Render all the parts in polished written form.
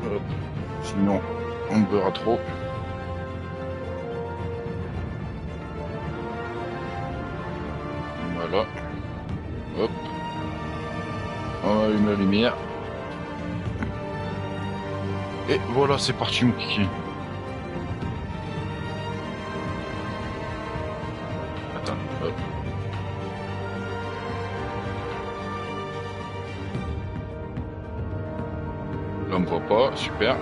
Hop. Sinon, on me verra trop. Voilà. Hop. On allume la lumière. Et voilà, c'est parti mon kiki. Attends, hop. Là on me voit pas, super.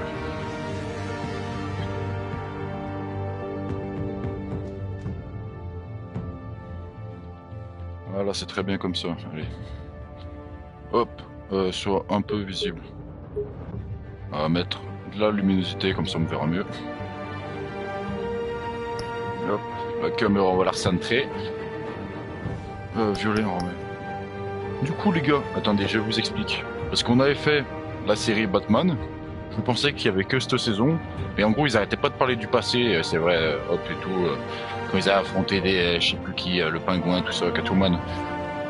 Voilà, c'est très bien comme ça. Allez. Hop, soit un peu visible. On va mettre de la luminosité, comme ça on me verra mieux. Hop, la caméra on va la recentrer. Violet on remet. Du coup les gars, attendez, je vous explique. Parce qu'on avait fait la série Batman, je pensais qu'il y avait que cette saison, mais en gros ils arrêtaient pas de parler du passé, c'est vrai, hop et tout, quand ils avaient affronté des, je sais plus qui, le pingouin, tout ça, Catwoman.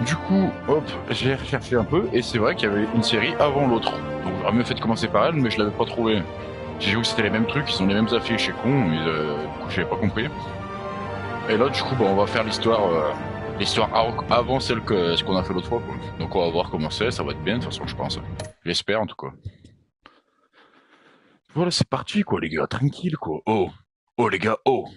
Du coup, hop, j'ai recherché un peu, et c'est vrai qu'il y avait une série avant l'autre. Donc j'aurais mieux fait de commencer par elle, mais je l'avais pas trouvé. J'ai vu que c'était les mêmes trucs, ils ont les mêmes affiches, c'est con, mais du coup j'avais pas compris. Et là du coup bah, on va faire l'histoire avant celle que ce qu'on a fait l'autre fois quoi. Donc on va voir comment c'est, ça va être bien de toute façon je pense. J'espère en tout cas. Voilà c'est parti quoi les gars, tranquille quoi. Oh, oh les gars, oh.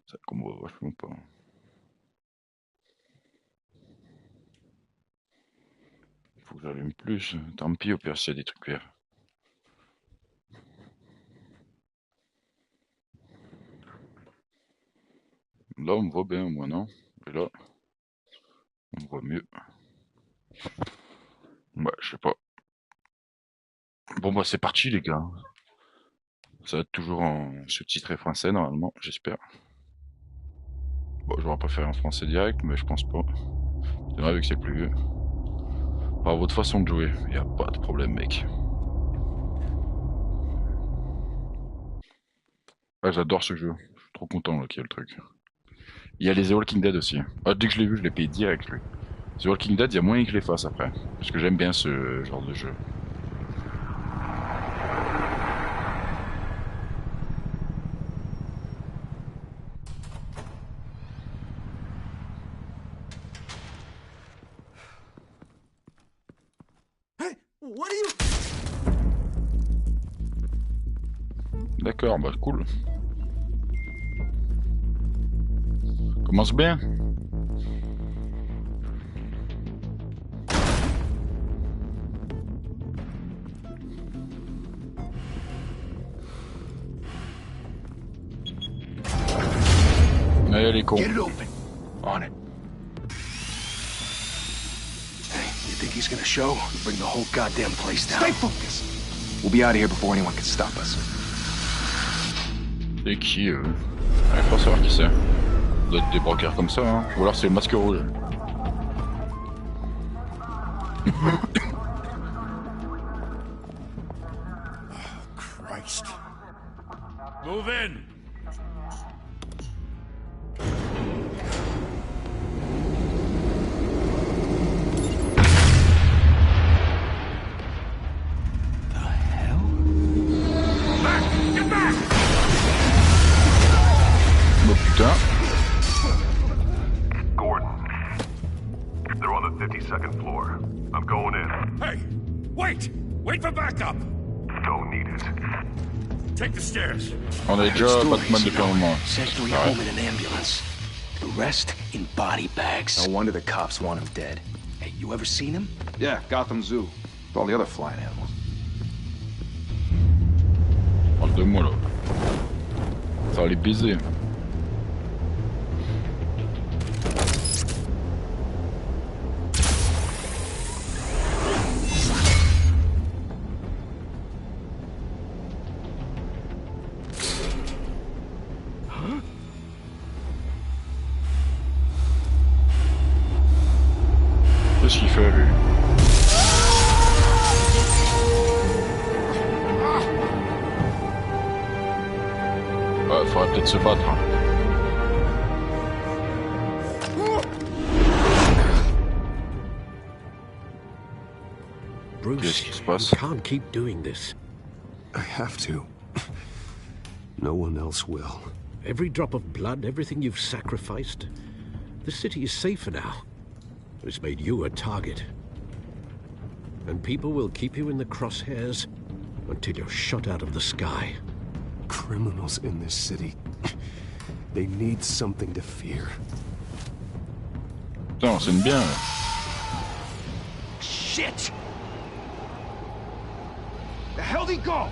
Ça qu'on voit vachement pas. Faut que j'allume plus, tant pis au pire s'il y a des trucs verts. Là on me voit bien moi non. Et là, on me voit mieux. Ouais, je sais pas. Bon bah c'est parti les gars. Ça va être toujours en sous-titré français normalement, j'espère. Bon, j'aurais préféré en français direct, mais je pense pas. C'est vrai vu que c'est plus vieux. Par votre façon de jouer, y a pas de problème mec. Ouais, j'adore ce jeu. Je suis trop content là qu'il y ait le truc. Il y a les The Walking Dead aussi. Ah, dès que je l'ai vu, je l'ai payé direct lui. The Walking Dead, il y a moyen que je les fasse après. Parce que j'aime bien ce genre de jeu. What are you? D'accord, bah cool. Commence bien. Allez les cons. Get it open. On it. Hey, you think he's gonna show? We'll bring the whole goddamn place down. Stay focused. We'll be out of here before anyone can stop us. C'est qui Allez, faut savoir qui c'est. Ça doit être des brockers comme ça, hein. Ou alors c'est le masque rouge. Christ. Move in. The hell? Back! Get back! Bah putain. Gordon. They're on the 52nd floor. I'm going in. Hey! Wait! Wait for backup! Don't need it. Take the stairs. On a déjà Batman depuis un moment. Says to Ouais. home in an ambulance. The rest in body bags. No wonder the cops want him dead. Hey, you ever seen him? Yeah, Gotham Zoo. With all the other flying animals. Parle de moi là. Ça va les baiser. Qu'est-ce qu'il fait lui? Ouais, faudrait peut-être se battre. Hein. Bruce, Qu'est-ce qui se you passe? can't keep doing this. I have to. No one else will. Every drop of blood, everything you've sacrificed. The city is safer now. It's made you a target. And people will keep you in the crosshairs until you're shot out of the sky. Criminals in this city. They need something to fear. Putain, on scène bien. Shit! The hell'd he go?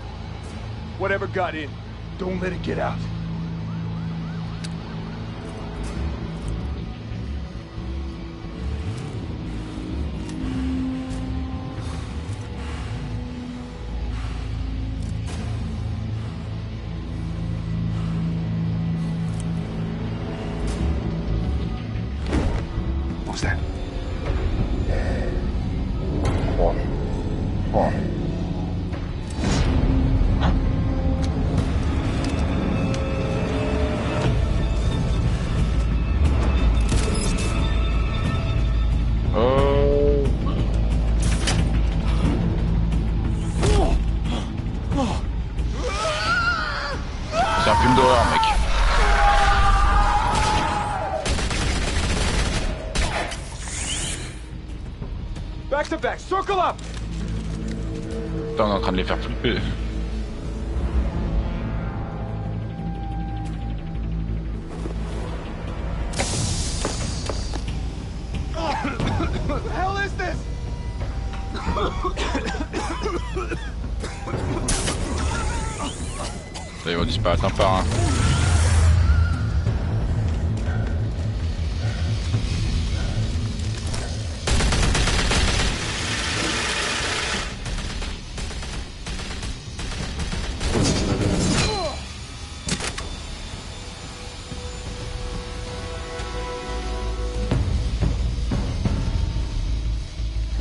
Whatever got in, don't let it get out. What was that? Oh. C'est un film d'horreur, mec. Back to back, circle up! Putain, on est en train de les faire flipper. What the hell is this? Là, ils vont disparaître un par un.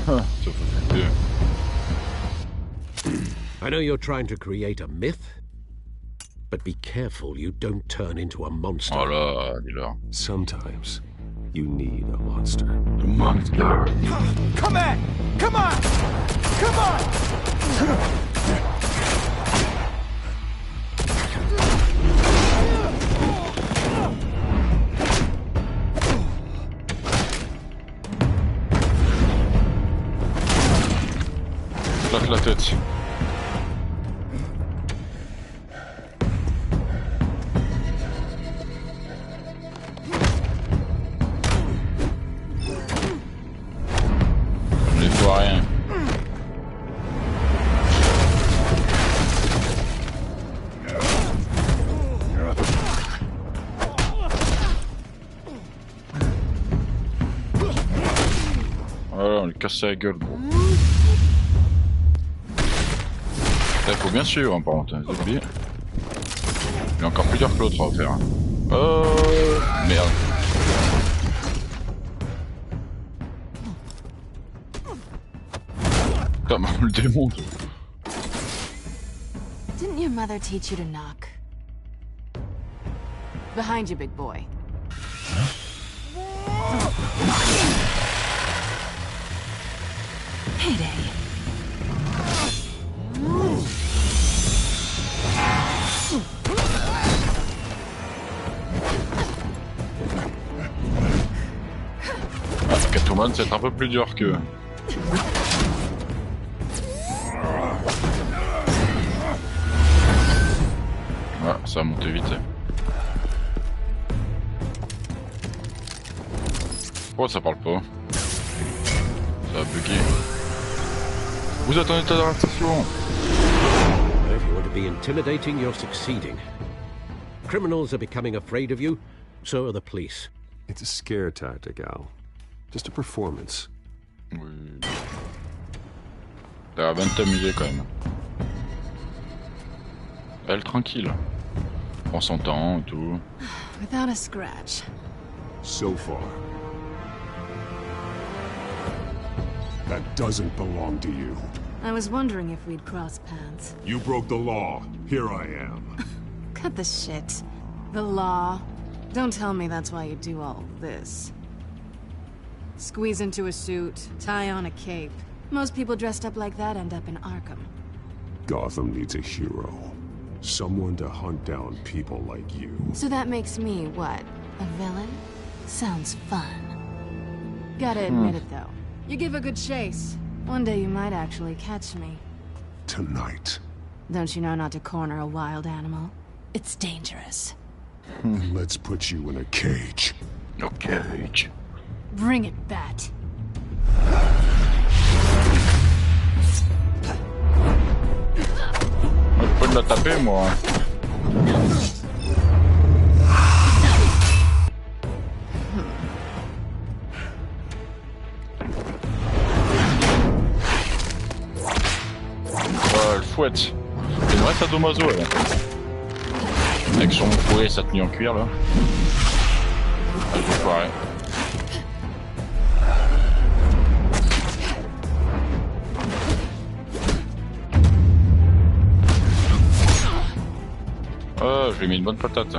Ça fait flipper. I know you're trying to create a myth, but be careful you don't turn into a monster. Oh là, dis-leur. Sometimes you need a monster. Le monster. Come on! Come on! Come on! Claque la tête. Les fois rien. Voilà, on lui casse la gueule, gros. Il faut bien suivre, hein, par contre, j'ai oublié. Il est encore plus dur que l'autre à faire. Hein. Oh merde. Putain, mais on le démonte. Didn't your mother teach you to knock? Behind you, big boy. Heyday. Ah, Catwoman, c'est un peu plus dur que... Ah, ça a monté vite. Pourquoi ça parle pas? Ça a bugué. Vous êtes en état d'arrestation. If you want to be intimidating, you're succeeding. Criminals are becoming afraid of you, so are the police. It's a scare tactic, Al. Just a performance. Oui. T'as bien t'amuser quand même. Elle tranquille. Prend son temps et tout. Without a scratch. So far. That doesn't belong to you. I was wondering if we'd cross paths. You broke the law. Here I am. Cut the shit. The law. Don't tell me that's why you do all this. Squeeze into a suit, tie on a cape, Most people dressed up like that end up in Arkham. Gotham needs a hero. Someone to hunt down people like you. So that makes me, what, a villain? Sounds fun. Gotta admit it, though. You give a good chase. One day you might actually catch me. Tonight. Don't you know not to corner a wild animal? It's dangerous. Let's put you in a cage. A cage. Bring it, Bat. Je peux la taper, moi. Le fouette. C'est une vraie sadomaso, elle. Avec son fouet et sa tenue en cuir, là. Ah, je vais foirer. Oh, je lui ai mis une bonne patate.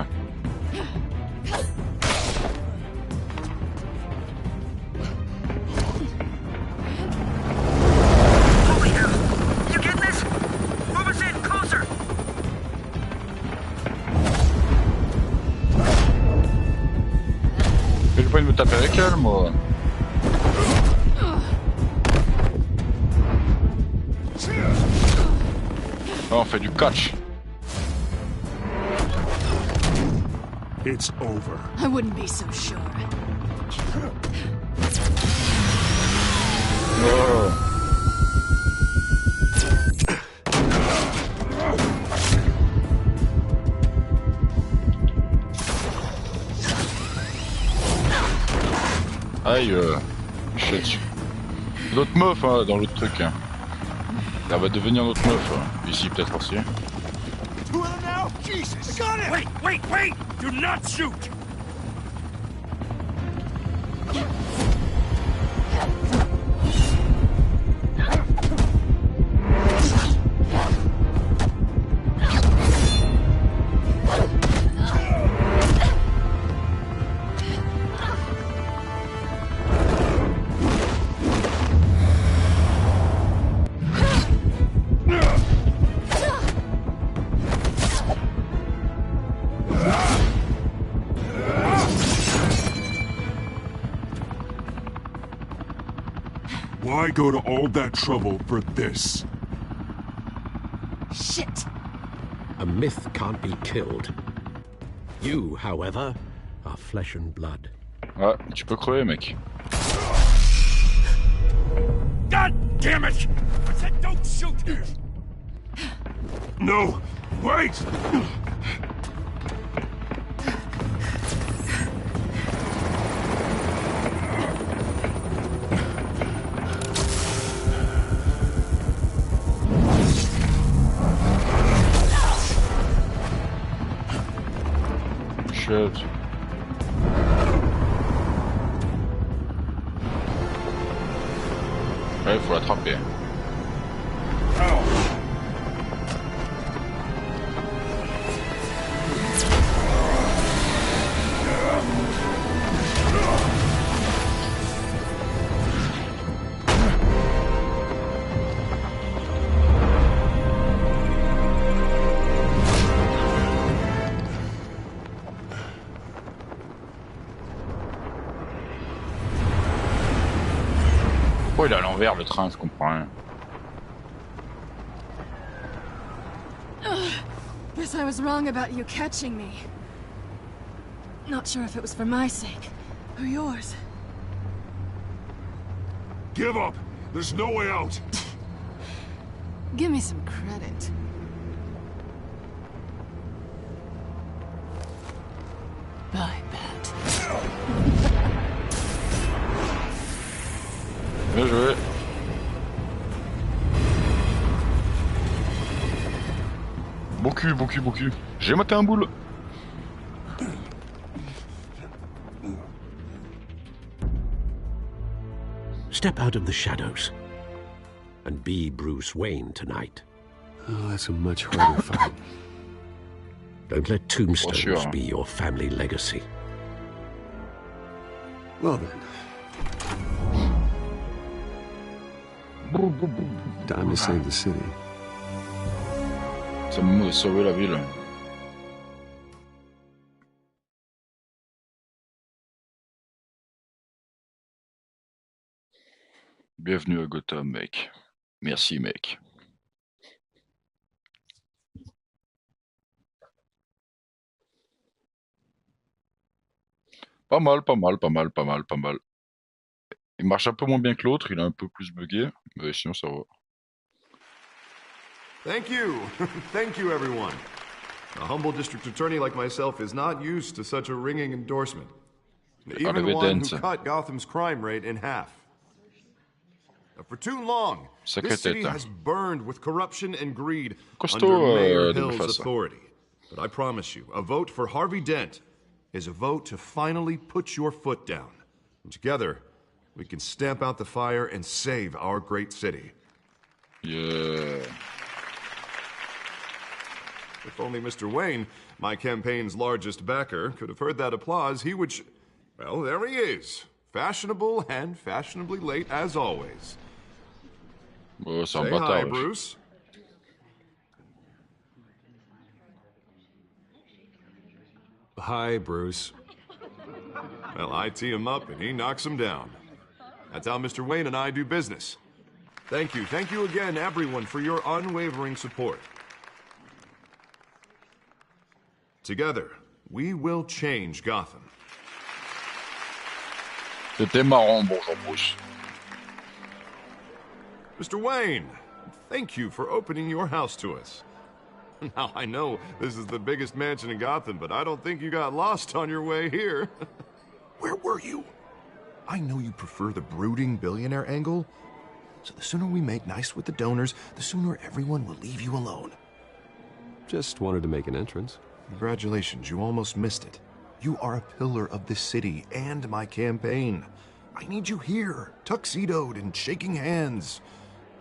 J'ai pas envie de me taper avec elle, moi. Oh, on fait du catch. It's over. I wouldn't be so sure. Oh. Aïe, shit. L'autre meuf, hein, dans l'autre truc. Hein. Elle va devenir notre meuf. Hein. Ici, peut-être aussi. Wait! Do not shoot! Why go to all that trouble for this? Shit! A myth can't be killed. You, however, are flesh and blood. Ouais, tu peux crever, mec. God damn it! I said don't shoot! No! Wait! Shit. Ouais, faut l'attraper. Pourquoi il est à l'envers le train, je comprends rien. Guess I was wrong about you catching me. Not sure if it was for my sake or yours. Give up! There's no way out! Give me some credit. Bye, Bat. Bien joué. Bon cul, bon cul, bon cul. J'ai maté un boule. Step out of the shadows and be Bruce Wayne tonight. Oh, that's a much harder fight. Don't let tombstones sure. be your family legacy. Well then. Time to save the city. C'est le moment de sauver la ville. Bienvenue à Gotham, mec. Merci, mec. Pas mal, pas mal, pas mal, pas mal, pas mal. Il marche un peu moins bien que l'autre, il est un peu plus buggé, mais sinon ça va. Thank you. Thank you, everyone. A humble district attorney like myself is not used to such a ringing endorsement. Even one who cut Gotham's crime rate in half. For too long, this city has burned with corruption and greed under Mayor Hill's authority. But I promise you, a vote for Harvey Dent is a vote to finally put your foot down. And together, we can stamp out the fire and save our great city. Yeah. If only Mr. Wayne, my campaign's largest backer, could have heard that applause, he would... Well, there he is. Fashionable and fashionably late as always. Say hi, Bruce. Hi, Bruce. Well, I tee him up and he knocks him down. That's how Mr. Wayne and I do business. Thank you again, everyone, for your unwavering support. Together, we will change Gotham. C'était marrant, bonjour Bruce. Mr. Wayne, thank you for opening your house to us. Now, I know this is the biggest mansion in Gotham, but I don't think you got lost on your way here. Where were you? I know you prefer the brooding billionaire angle, so the sooner we make nice with the donors, the sooner everyone will leave you alone. Just wanted to make an entrance. Congratulations, you almost missed it. You are a pillar of this city and my campaign. I need you here, tuxedoed and shaking hands.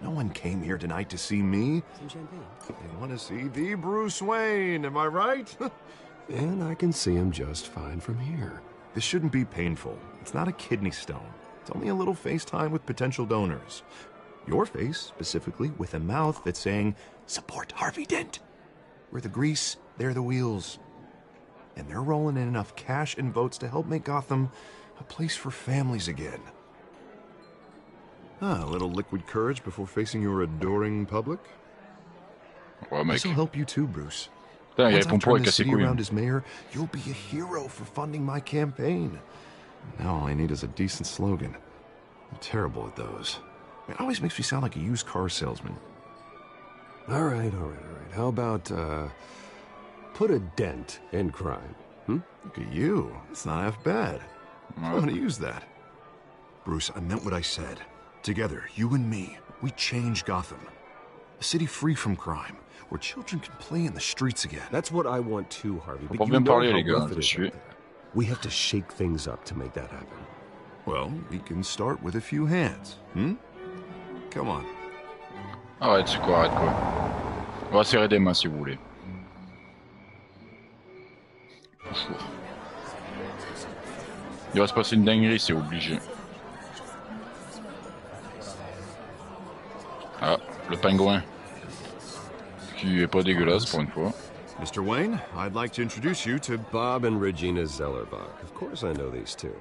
No one came here tonight to see me. Some champagne. They want to see the Bruce Wayne, am I right? And I can see him just fine from here. This shouldn't be painful. It's not a kidney stone. It's only a little FaceTime with potential donors. Your face, specifically, with a mouth that's saying, support Harvey Dent. We're the grease, they're the wheels. And they're rolling in enough cash and votes to help make Gotham a place for families again. A little liquid courage before facing your adoring public. Ouais, mec. This will help you too, Bruce. Putain, il Once répond I pas turn avec the ses city couilles. around as mayor, you'll be a hero for funding my campaign. Now all I need is a decent slogan. I'm terrible at those. It always makes me sound like a used car salesman. All right. How about, put a dent in crime? Look at you. It's not half bad. I'm gonna use that. Bruce, I meant what I said. Together, you and me, we change Gotham. A city free from crime, where children can play in the streets again. That's what I want too, Harvey. But Faut bien parler, les gars, je suis. We have to shake things up to make that happen. Well, we can start with a few hands, Come on. Arrête, c'est quoi, arrête quoi. On va serrer des mains si vous voulez. Il va se passer une dinguerie, c'est obligé. Ah, le pingouin. Qui est pas dégueulasse pour une fois. Mr. Wayne, I'd like to introduce you to Bob and Regina Zellerbach. Of course I know these two.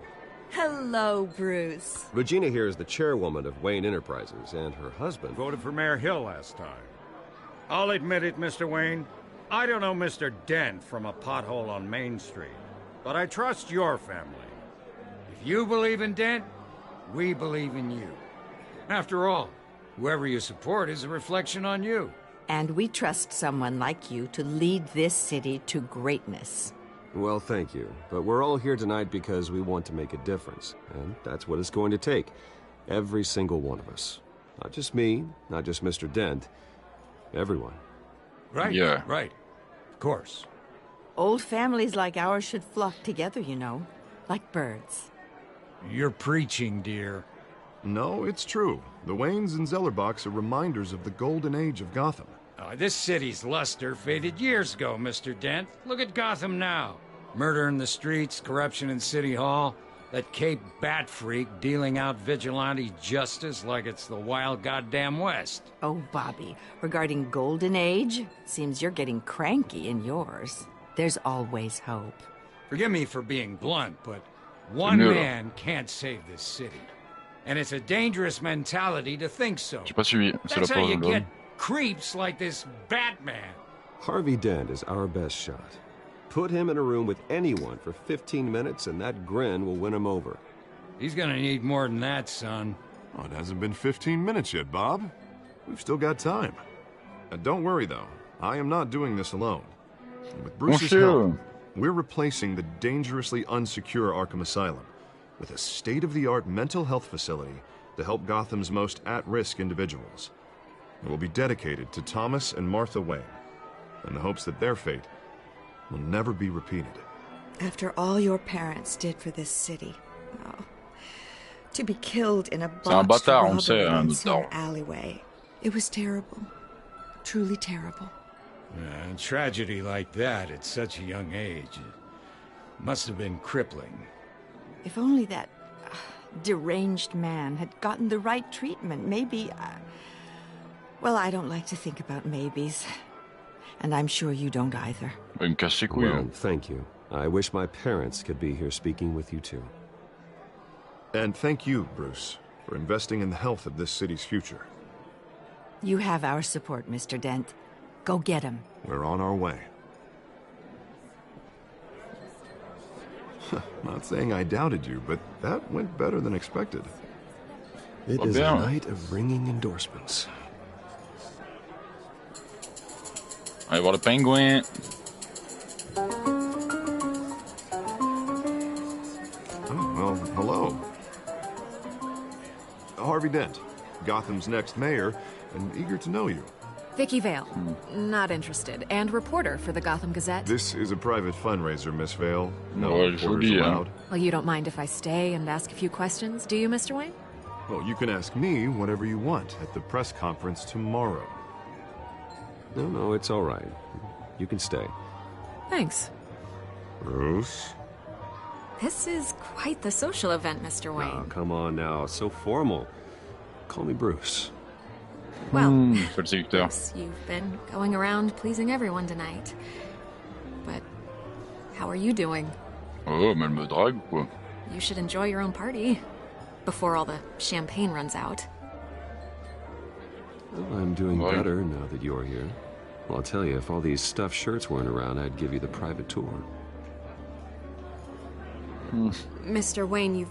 Hello, Bruce. Regina here is the chairwoman of Wayne Enterprises, and her husband... Voted for Mayor Hill last time. I'll admit it, Mr. Wayne. I don't know Mr. Dent from a pothole on Main Street, but I trust your family. If you believe in Dent, we believe in you. After all, whoever you support is a reflection on you. And we trust someone like you to lead this city to greatness. Well, thank you. But we're all here tonight because we want to make a difference. And that's what it's going to take. Every single one of us. Not just me, not just Mr. Dent. Everyone. Right, yeah. Right. Of course. Old families like ours should flock together, you know. Like birds. You're preaching, dear. No, it's true. The Waynes and Zellerbachs are reminders of the golden age of Gotham. This city's luster faded years ago, Mr. Dent. Look at Gotham now. Murder in the streets, corruption in City Hall. That Cape Bat freak dealing out vigilante justice like it's the wild goddamn West. Oh, Bobby, regarding Golden Age, seems you're getting cranky in yours. There's always hope. Forgive me for being blunt, but one man can't save this city. And it's a dangerous mentality to think so. That's how you get creeps like this Batman. Harvey Dent is our best shot. Put him in a room with anyone for 15 minutes and that grin will win him over. He's gonna need more than that, son. Oh, it hasn't been 15 minutes yet, Bob. We've still got time. Don't worry, though. I am not doing this alone. With Bruce's help, we're replacing the dangerously unsecure Arkham Asylum with a state-of-the-art mental health facility to help Gotham's most at-risk individuals. It will be dedicated to Thomas and Martha Wayne, in the hopes that their fate will never be repeated. After all your parents did for this city, to be killed in a botched robbery in some alleyway, it was terrible. Truly terrible. A tragedy like that at such a young age, it must have been crippling. If only that deranged man had gotten the right treatment, maybe... Well, I don't like to think about maybes. And I'm sure you don't either. Well, thank you. I wish my parents could be here speaking with you too. And thank you, Bruce, for investing in the health of this city's future. You have our support, Mr. Dent. Go get him. We're on our way. Not saying I doubted you, but that went better than expected. It is a night of ringing endorsements. Allez voir le pingouin. Oh, well, hello. Harvey Dent, Gotham's next mayor, and eager to know you. Vicky Vale, not interested, and reporter for the Gotham Gazette. This is a private fundraiser, Miss Vale. No reporters allowed. Well, you don't mind if I stay and ask a few questions, do you, Mr. Wayne? Well, you can ask me whatever you want at the press conference tomorrow. No, it's all right. You can stay. Thanks. Bruce? This is quite the social event, Mr. Wayne. Oh, come on now. So formal. Call me Bruce. Well, Bruce, you've been going around pleasing everyone tonight. But how are you doing? Oh, mais elle me drague, quoi. You should enjoy your own party before all the champagne runs out. Well, I'm doing better now that you're here. Well, I'll tell you, if all these stuffed shirts weren't around, I'd give you the private tour. Mr. Wayne,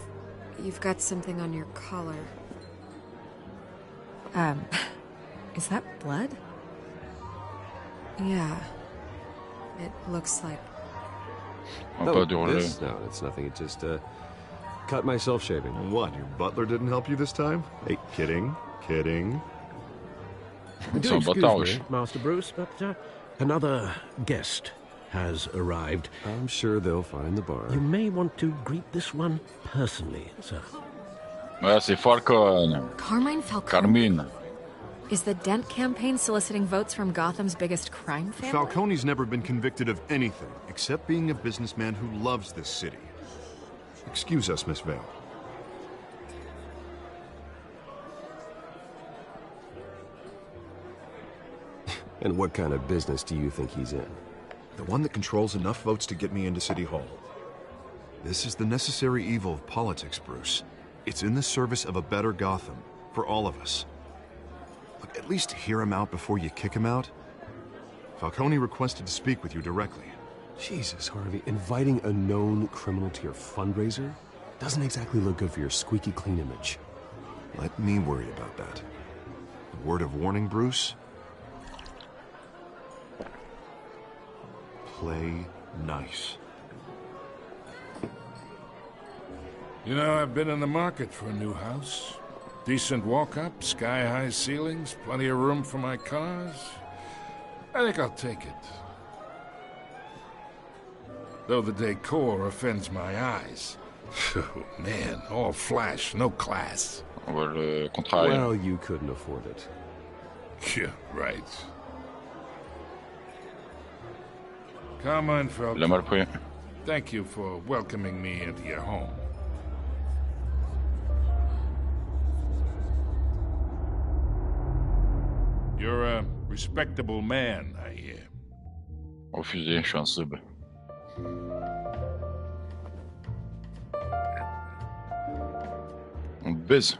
you've got something on your collar. Is that blood? Yeah. It looks like... No, it's nothing. It just, cut myself shaving. What, your butler didn't help you this time? Hey, kidding. Do excuse me, Master Bruce, but another guest has arrived. I'm sure they'll find the bar. You may want to greet this one personally, sir. Ouais, c'est Falcone. Carmine Falcone? Carmine. Is the Dent campaign soliciting votes from Gotham's biggest crime family? Falcone's never been convicted of anything except being a businessman who loves this city. Excuse us, Miss Vale. And what kind of business do you think he's in? The one that controls enough votes to get me into City Hall. This is the necessary evil of politics, Bruce. It's in the service of a better Gotham, for all of us. Look, at least hear him out before you kick him out. Falcone requested to speak with you directly. Jesus, Harvey, inviting a known criminal to your fundraiser doesn't exactly look good for your squeaky clean image. Let me worry about that. A word of warning, Bruce? Play nice. You know, I've been in the market for a new house. Decent walk-up, sky-high ceilings, plenty of room for my cars. I think I'll take it. Though the decor offends my eyes. Oh, man, all flash, no class. Well, you couldn't afford it. Yeah, right. Carmine Falcone, thank you for welcoming me into your home. You're a respectable man, I hear. Refusé, je suis un sub. On baise.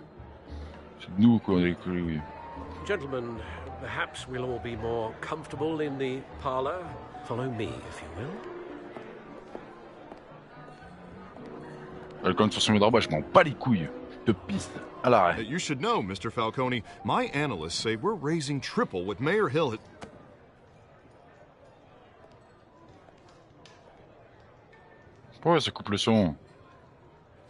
C'est de nous qu'on est oui. Gentlemen, perhaps we'll all be more comfortable in the parlor. Follow me, if you will. Quand tu sur mes droits, je m'en bats les couilles. Je te pisse à l'arrêt. You should know, Mr. Falcone. My analysts say we're raising triple what Mayor Hill had... Pourquoi ça coupe le son?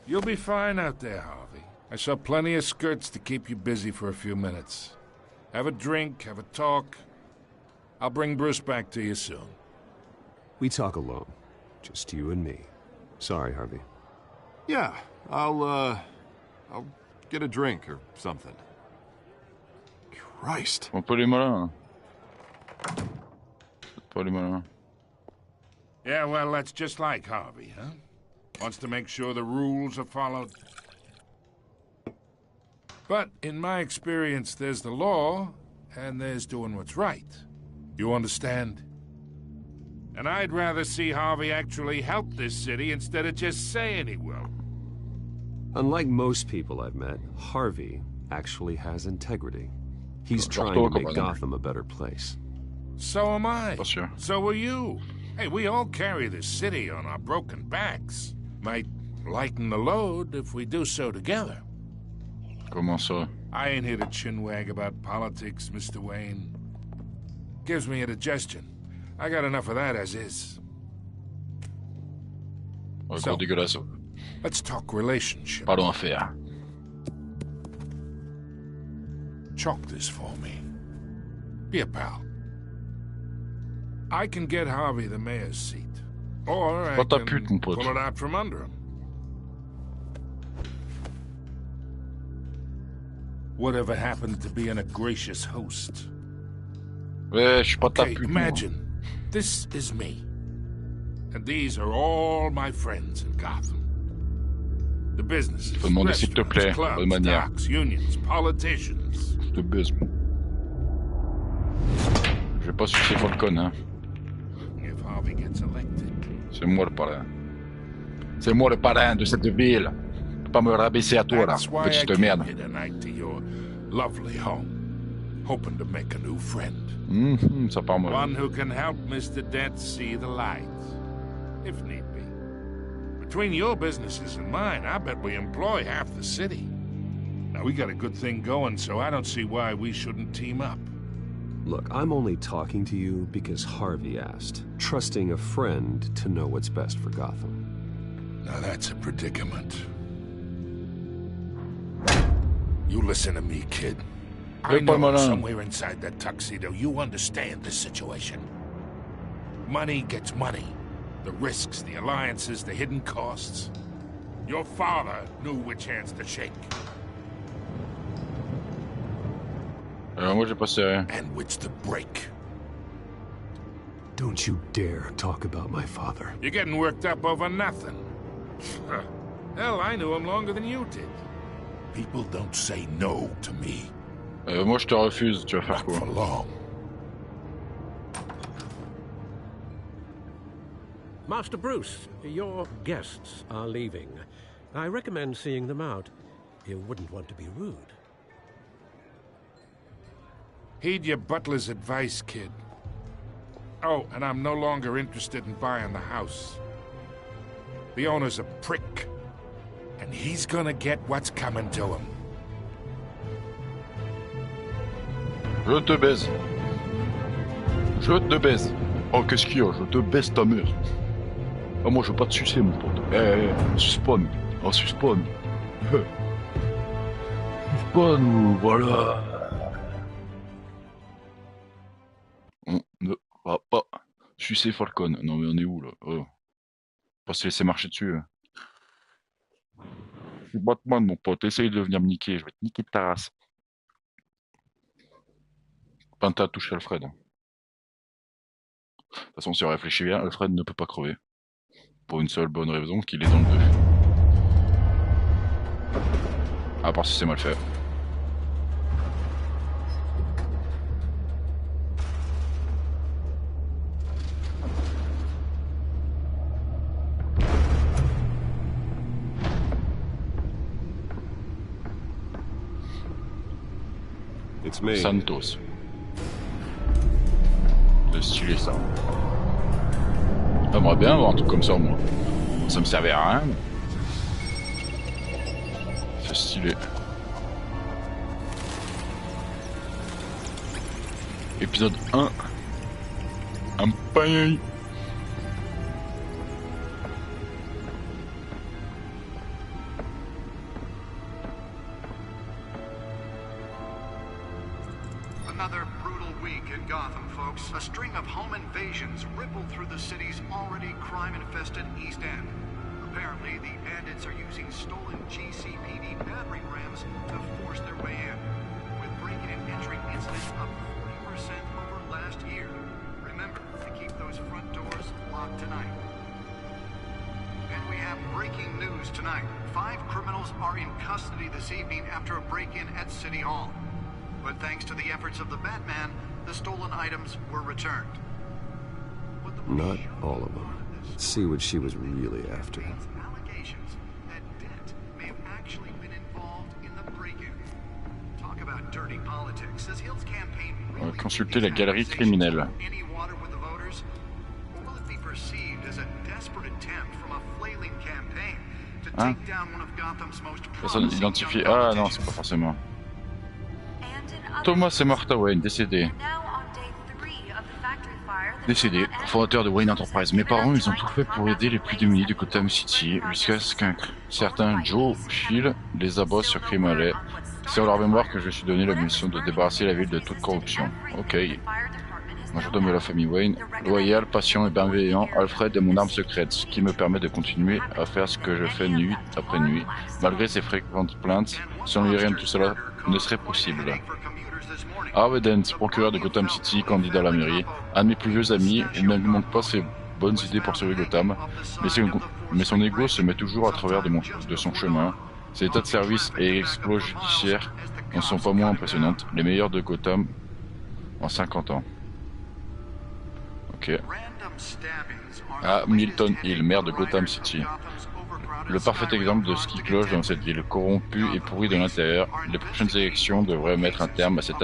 You'll be fine out there, Harvey. I saw plenty of skirts to keep you busy for a few minutes. Have a drink, have a talk. I'll bring Bruce back to you soon. We talk alone. Just you and me. Sorry, Harvey. Yeah, I'll get a drink or something. Christ. On peut les malins. Pas les malins. Yeah, well, that's just like Harvey, huh? Wants to make sure the rules are followed. But in my experience, there's the law, and there's doing what's right. You understand? And I'd rather see Harvey actually help this city instead of just saying he will. Unlike most people I've met, Harvey actually has integrity. He's trying to make Gotham a better place. So am I. So are you. Hey, we all carry this city on our broken backs. Might lighten the load if we do so together. Comment ça? I ain't here to chinwag about politics, Mr. Wayne. Gives me indigestion. I got enough of that as is. So, dégueulasse. Let's talk relationship. Pardon à faire. Chalk this for me. Be a pal. I can get Harvey the mayor's seat. Or I can pull it out from under him. Whatever happened to being a gracious host? Ouais, je suis pas ta pute. Imagine, this is me. And these are all my friends in Gotham. The businesses, restaurants, clubs, docks, unions, politicians. Je te baise. Je vais pas sucer Falcon, hein. If Harvey gets elected. C'est moi le parrain. C'est moi le parrain de cette ville. Tu peux pas me rabaisser à toi, là, petite merde. Lovely home. Hoping to make a new friend. Ça part mal. One who can help Mr. Dent see the light, if need be. Between your businesses and mine, I bet we employ half the city. Now, we got a good thing going, so I don't see why we shouldn't team up. Look, I'm only talking to you because Harvey asked, trusting a friend to know what's best for Gotham. Now that's a predicament. You listen to me, kid. I know somewhere inside that tuxedo you understand this situation. Money gets money. The risks, the alliances, the hidden costs. Your father knew which hands to shake. Moi j'ai passé rien. And which to break. Don't you dare talk about my father. You're getting worked up over nothing. Hell, I knew him longer than you did. People don't say no to me. Moi je te refuse, tu vas faire quoi? For long. Master Bruce, your guests are leaving. I recommend seeing them out. You wouldn't want to be rude. Heed your butler's advice, kid. Oh, and I'm no longer interested in buying the house. The owner's a prick. And he's gonna get what's coming to him. Je te baise. Je te baise. Oh, qu'est-ce qu'il y a? Je te baise ta mère. Ah, moi, je veux pas te sucer, mon pote. Suspon. Oh, suspon. Suspon, voilà. On ne va pas sucer Falcon. Non, mais on est où, là? Oh. Pas se laisser marcher dessus. Je suis Batman, mon pote. Essaye de venir me niquer. Je vais te niquer de ta race. T'as touché Alfred. De toute façon, si on réfléchit bien, Alfred ne peut pas crever. Pour une seule bonne raison, qu'il est dans le 2. À part si c'est mal fait. Santos. C'est stylé ça. J'aimerais bien avoir un truc comme ça moi. Ça me servait à rien. C'est stylé. Épisode 1. Un pain. Another brutal week in Gotham, folks. A string of home invasions rippled through the city's already crime-infested East End. Apparently, the bandits are using stolen GCPD battering rams to force their way in, with breaking and entering incidents up 40% over last year. Remember to keep those front doors locked tonight. And we have breaking news tonight. 5 criminals are in custody this evening after a break-in at City Hall. But thanks to the efforts of the Batman, the stolen items were returned. Not all of them. Let's see what she was really after. Allegations that Dent may have actually been involved in the break-in. Talk about dirty politics. Does Hill's campaign really consulter la galerie criminelle. any water with the voters? Or will it be perceived as a desperate attempt from a flailing campaign to take down one of Gotham's most Personne identifiée. Ah non, c'est pas forcément. Thomas et Martha Wayne, décédés. Décédés, fondateur de Wayne Enterprise. Mes parents, ils ont tout fait pour aider les plus démunis de Gotham City, jusqu'à ce qu'un certain Joe Chill les abat sur Crime Alley. C'est en leur mémoire que je me suis donné la mission de débarrasser la ville de toute corruption. Ok. Majordome de la famille Wayne, loyal, patient et bienveillant, Alfred est mon arme secrète, ce qui me permet de continuer à faire ce que je fais nuit après nuit, malgré ses fréquentes plaintes. Sans lui, rien de tout cela ne serait possible. Harvey Dent, procureur de Gotham City, candidat à la mairie, un de mes plus vieux amis, il ne manque pas ses bonnes idées pour sauver Gotham, mais son ego se met toujours à travers de son chemin. Ses états de service et exploits judiciaires ne sont pas moins impressionnantes, les meilleurs de Gotham en 50 ans. Ok. Ah, Milton Hill, maire de Gotham City. Le parfait exemple de ce qui cloche dans cette ville, corrompue et pourrie de l'intérieur. Les prochaines élections devraient mettre un terme à cette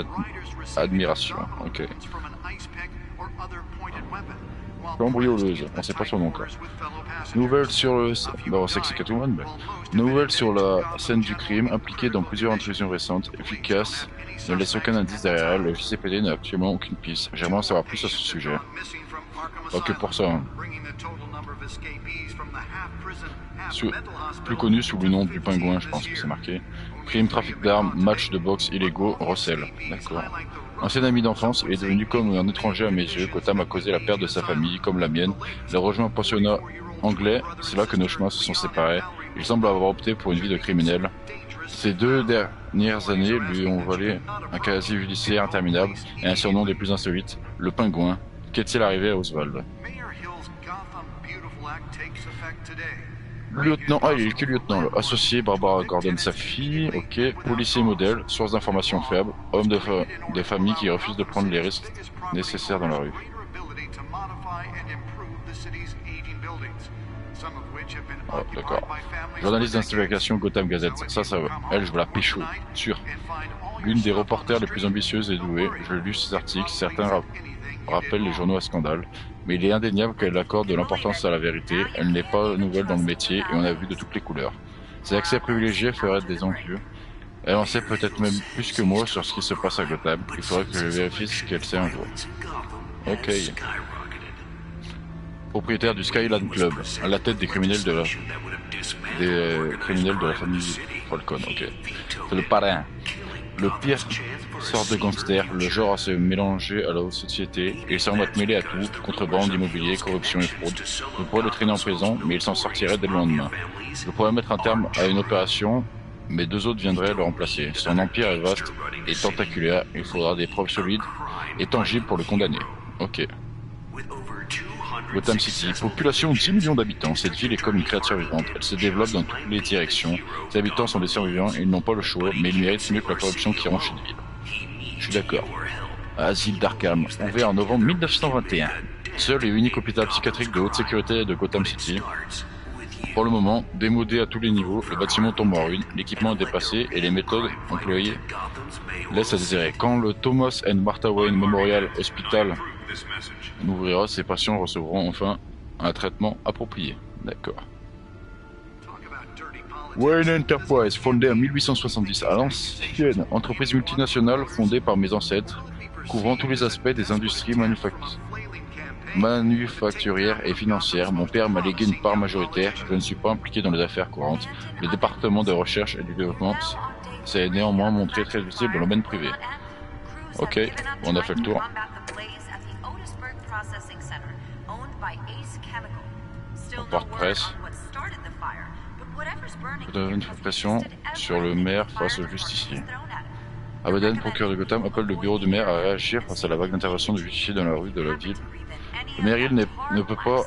admiration. Ok. Cambrioleuse, on sait pas son nom encore. Nouvelle sur le... Bon, on sait que c'est Catwoman, mais... Nouvelle sur la scène du crime, impliquée dans plusieurs intrusions récentes, efficace, ne laisse aucun indice derrière elle. Le JCPD n'a actuellement aucune piste. J'aimerais en savoir plus à ce sujet. Pas que pour ça. Hein. Plus connu sous le nom du pingouin, je pense que c'est marqué. Crime, trafic d'armes, match de boxe illégaux, recel. D'accord. Ancien ami d'enfance, il est devenu comme un étranger à mes yeux. Gotham a causé la perte de sa famille, comme la mienne. Il a rejoint un pensionnat anglais, c'est là que nos chemins se sont séparés. Il semble avoir opté pour une vie de criminel. Ces 2 dernières années lui ont volé un casier judiciaire interminable et un surnom des plus insolites, le pingouin. Qu'est-il arrivé à Oswald? Lieutenant, ah il est que lieutenant là. Associé Barbara Gordon, sa fille, ok. Policier modèle, source d'informations faibles, homme de famille qui refuse de prendre les risques nécessaires dans la rue. Oh, d'accord. Journaliste d'investigation Gotham Gazette, ça elle je veux la pécho, sûr. L'une des reporters les plus ambitieuses et douées, je lu ses articles, certains rappellent les journaux à scandale. Mais il est indéniable qu'elle accorde de l'importance à la vérité, elle n'est pas nouvelle dans le métier et on a vu de toutes les couleurs. Ses accès privilégiés feraient des envieux. Elle en sait peut-être même plus que moi sur ce qui se passe à Gotham. Il faudrait que je vérifie ce qu'elle sait un jour. Ok. Propriétaire du Skyland Club, à la tête des criminels de la famille Falcon. Ok. C'est le parrain. Le pire sorte de gangster, le genre à se mélanger à la haute société, et il semble être mêlé à tout, contrebande, immobilier, corruption et fraude. Je pourrais le traîner en prison, mais il s'en sortirait dès le lendemain. Je pourrais mettre un terme à une opération, mais 2 autres viendraient le remplacer. Son empire est vaste et tentaculaire, il faudra des preuves solides et tangibles pour le condamner. Ok. Gotham City, population de 10 millions d'habitants, cette ville est comme une créature vivante, elle se développe dans toutes les directions, ses habitants sont des survivants et ils n'ont pas le choix, mais ils méritent mieux que la corruption qui ronge cette ville. Je suis d'accord. Asile d'Arkham, ouvert en novembre 1921. Seul et unique hôpital psychiatrique de haute sécurité de Gotham City. Pour le moment, démodé à tous les niveaux, le bâtiment tombe en ruine, l'équipement est dépassé et les méthodes employées laissent à désirer. Quand le Thomas and Martha Wayne Memorial Hospital ouvrira, ses patients recevront enfin un traitement approprié. D'accord. Wayne Enterprise, fondée en 1870 à l'ancienne entreprise multinationale fondée par mes ancêtres, couvrant tous les aspects des industries manufacturières et financières. Mon père m'a légué une part majoritaire. Je ne suis pas impliqué dans les affaires courantes. Le département de recherche et du développement s'est néanmoins montré très utile dans le domaine privé. Ok, on a fait le tour. Porte-presse. Une pression sur le maire face au justicier. Abadan, procureur de Gotham, appelle le bureau du maire à réagir face à la vague d'intervention du justicier dans la rue de la ville. Le maire ne peut pas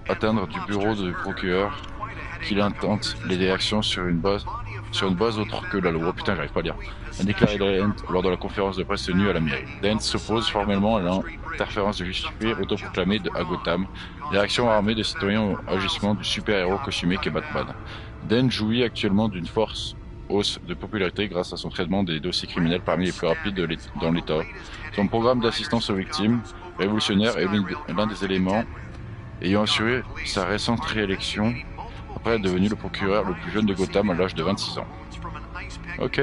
atteindre du bureau du procureur qu'il intente les réactions sur une base autre que la loi. Putain, j'arrive pas à lire. A déclaré Dent lors de la conférence de presse tenue à la mairie. Dent s'oppose formellement à l'interférence du justicier autoproclamé à Gotham. Les réactions armées des citoyens au agissement du super-héros costumé qu'est Batman. Dent jouit actuellement d'une force hausse de popularité grâce à son traitement des dossiers criminels parmi les plus rapides dans l'État. Son programme d'assistance aux victimes révolutionnaire est l'un des éléments ayant assuré sa récente réélection après être devenu le procureur le plus jeune de Gotham à l'âge de 26 ans. Ok.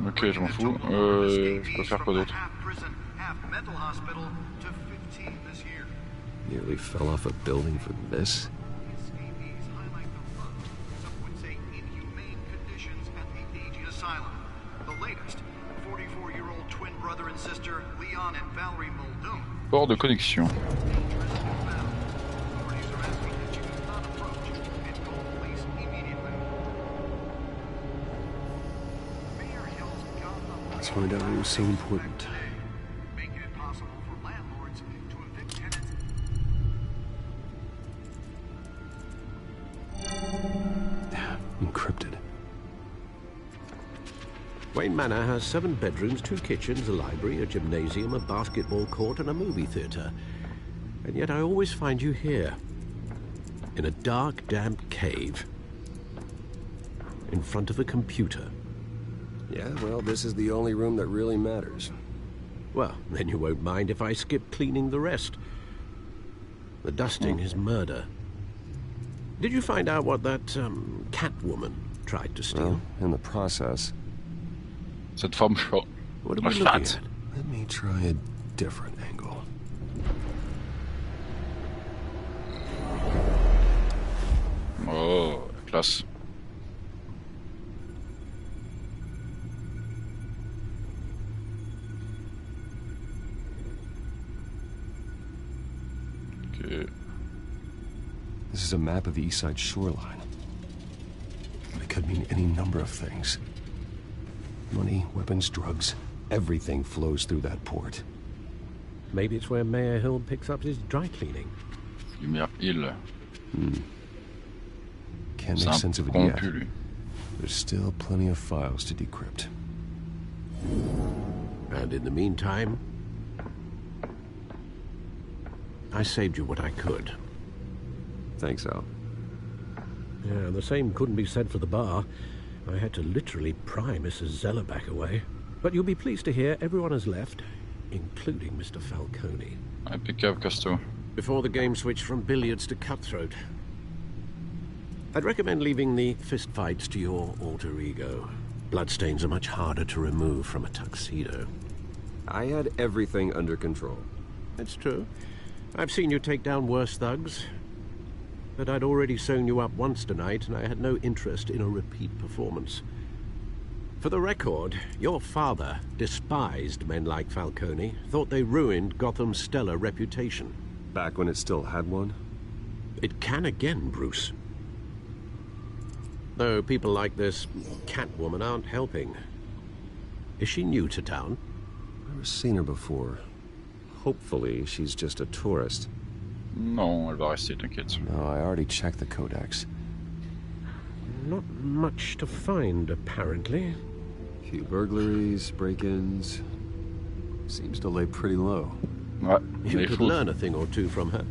Ok, je m'en fous. Je peux faire quoi d'autre? Nearly fell off a building for this. Port de connexion. Let's find out what was so important. Encrypted. Wayne Manor has 7 bedrooms, 2 kitchens, a library, a gymnasium, a basketball court, and a movie theater. And yet I always find you here, in a dark, damp cave, in front of a computer. Yeah, well, this is the only room that really matters. Well, then you won't mind if I skip cleaning the rest. The dusting is murder. Did you find out what that, Catwoman tried to steal? Well, in the process. Cette femme chaud. What are we looking at? Let me try a different angle. Oh, classe. Okay. This is a map of the East Side shoreline. It could mean any number of things. Money, weapons, drugs, everything flows through that port. Maybe it's where Mayor Hill picks up his dry cleaning. Lumière Hill. Can't make sense of it yet. There's still plenty of files to decrypt. And in the meantime, I saved you what I could. Thanks, Al. Yeah, the same couldn't be said for the bar. I had to literally pry Mrs. Zeller back away. But you'll be pleased to hear everyone has left, including Mr. Falcone. Impeccable, Casto. Before the game switched from billiards to cutthroat. I'd recommend leaving the fistfights to your alter ego. Bloodstains are much harder to remove from a tuxedo. I had everything under control. That's true. I've seen you take down worse thugs. But I'd already sewn you up once tonight, and I had no interest in a repeat performance. For the record, your father despised men like Falcone, thought they ruined Gotham's stellar reputation. Back when it still had one? It can again, Bruce. Though people like this Catwoman aren't helping. Is she new to town? Never seen her before. Hopefully, she's just a tourist. Non, elle va rester, t'inquiète. No, I already checked the codex. Not much to find, apparently. Few burglaries, break-ins. Seems to lay pretty low. Ouais, you could learn a thing or two from her.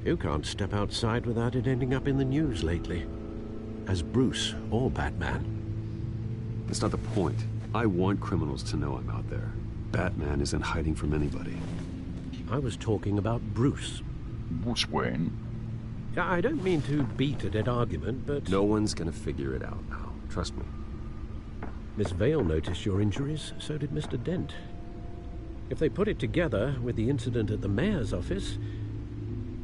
You can't step outside without it ending up in the news lately. As Bruce or Batman. That's not the point. I want criminals to know I'm out there. Batman isn't hiding from anybody. I was talking about Bruce. Bruce Wayne. I don't mean to beat a dead argument, but... No one's gonna figure it out now. Trust me. Miss Vale noticed your injuries, so did Mr. Dent. If they put it together with the incident at the mayor's office,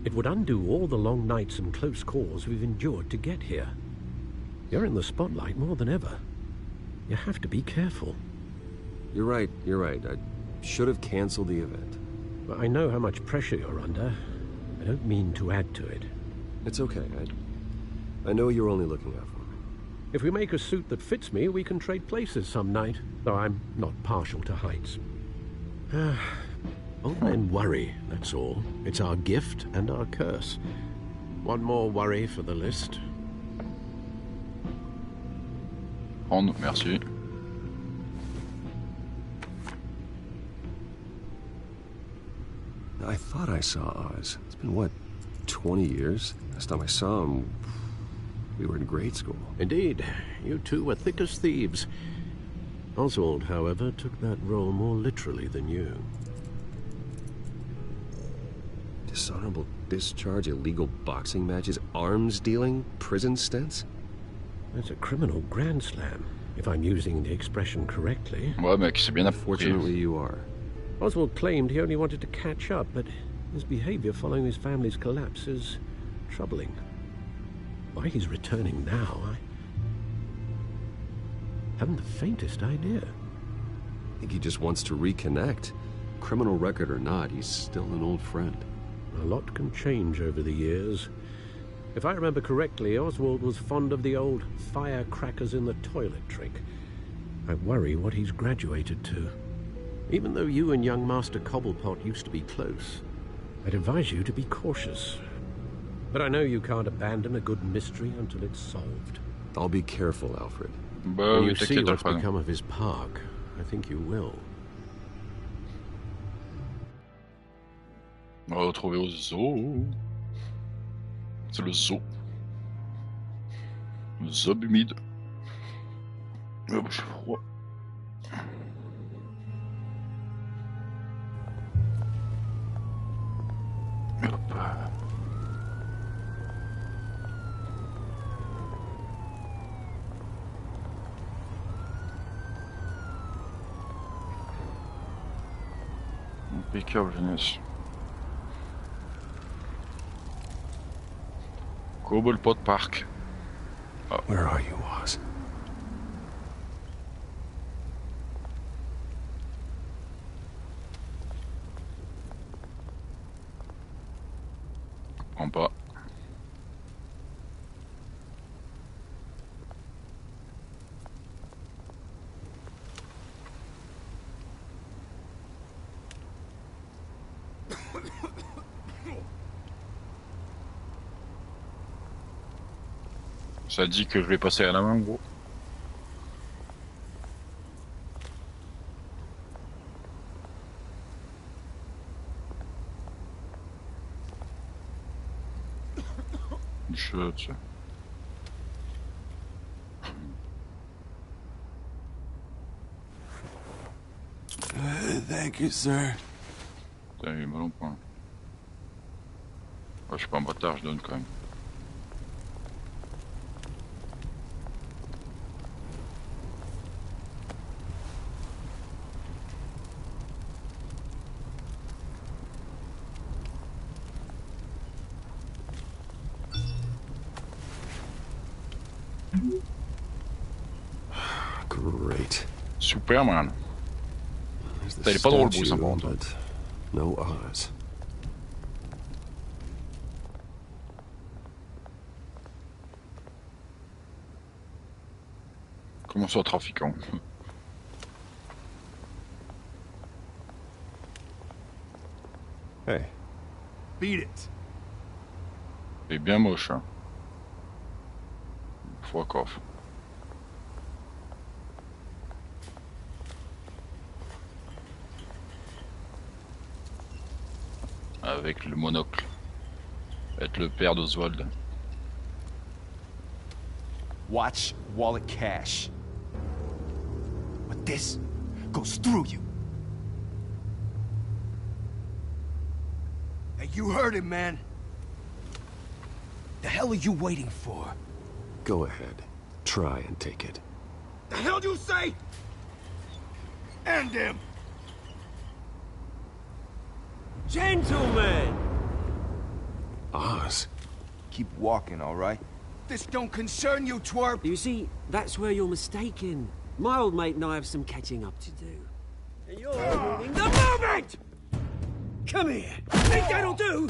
it would undo all the long nights and close calls we've endured to get here. You're in the spotlight more than ever. You have to be careful. You're right. I should have canceled the event. Well, I know how much pressure you're under. I don't mean to add to it. It's okay. I know you're only looking out for me. If we make a suit that fits me, we can trade places some night, though I'm not partial to heights. Old men worry, that's all. It's our gift and our curse. One more worry for the list. Prendre, merci. I thought I saw Oz. It's been, what, 20 years? Last time I saw him, we were in grade school. Indeed. You two were thick as thieves. Oswald, however, took that role more literally than you. Dishonorable discharge, illegal boxing matches, arms dealing, prison stints? That's a criminal grand slam, if I'm using the expression correctly. Ouais, mec, c'est bien approprié. Fortunately, you are. Oswald claimed he only wanted to catch up, but his behavior following his family's collapse is troubling. Why he's returning now, I haven't the faintest idea. I think he just wants to reconnect. Criminal record or not, he's still an old friend. A lot can change over the years. If I remember correctly, Oswald was fond of the old firecrackers in the toilet trick. I worry what he's graduated to. Even though you and young Master Cobblepot used to be close, I'd advise you to be cautious. But I know you can't abandon a good mystery until it's solved. I'll be careful, Alfred. When you see what's become of his park, I think you will. On va retrouver au zoo. C'est le zoo. Le zoo humide. Oh, j'ai froid. Impeccable jeunesse. Cobblepot Park. Oh. Where are you, Oz? En bas. Ça dit que je vais passer à la main, gros. Jeux, tiens. Thank you, sir. Putain, il est mal au point. Ouais, je suis pas un bâtard, je donne quand même. Great. Superman. Il est pas drôle, Bruce, par contre. No Oz. Comment ça, trafiquant? Hey, Beat it. C'est bien moche, hein. Fuck off. Avec le monocle. Être le père d'Oswald. Watch wallet cash. But this goes through you. Hey, you heard him, man. The hell are you waiting for? Go ahead. Try and take it. The hell do you say? End him! Gentlemen! Oz. Keep walking, all right? This don't concern you, twerp! You see, that's where you're mistaken. My old mate and I have some catching up to do. And you're ruining the moment! Come here! Think that'll do?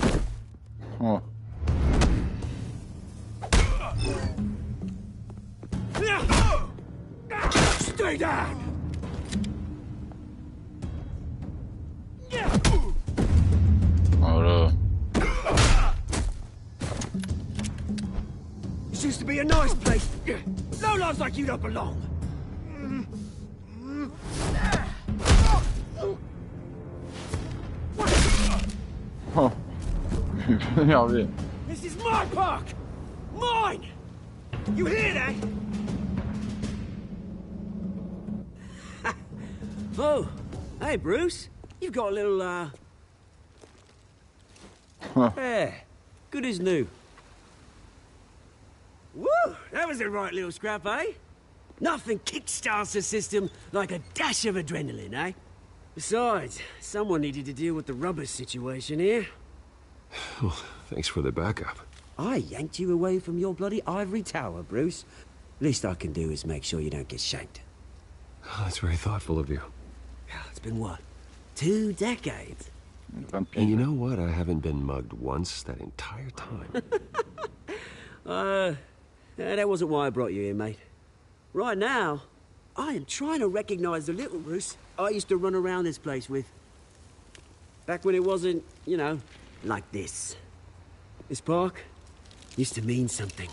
Oh. Stay down! Voilà. This used to be a nice place. No lives like you don't belong. Oh. Énervé. This is my park! Mine! You hear that? Oh, hey Bruce. You've got a little, Yeah, good as new. Woo! That was a right little scrap, eh? Nothing kickstarts the system like a dash of adrenaline, eh? Besides, someone needed to deal with the rubber situation here. Well, thanks for the backup. I yanked you away from your bloody ivory tower, Bruce. Least I can do is make sure you don't get shanked. Oh, that's very thoughtful of you. It's been what? 2 decades? And you know what? I haven't been mugged once that entire time. That wasn't why I brought you here, mate. Right now, I am trying to recognize the little Bruce I used to run around this place with. Back when it wasn't, you know, like this. This park used to mean something.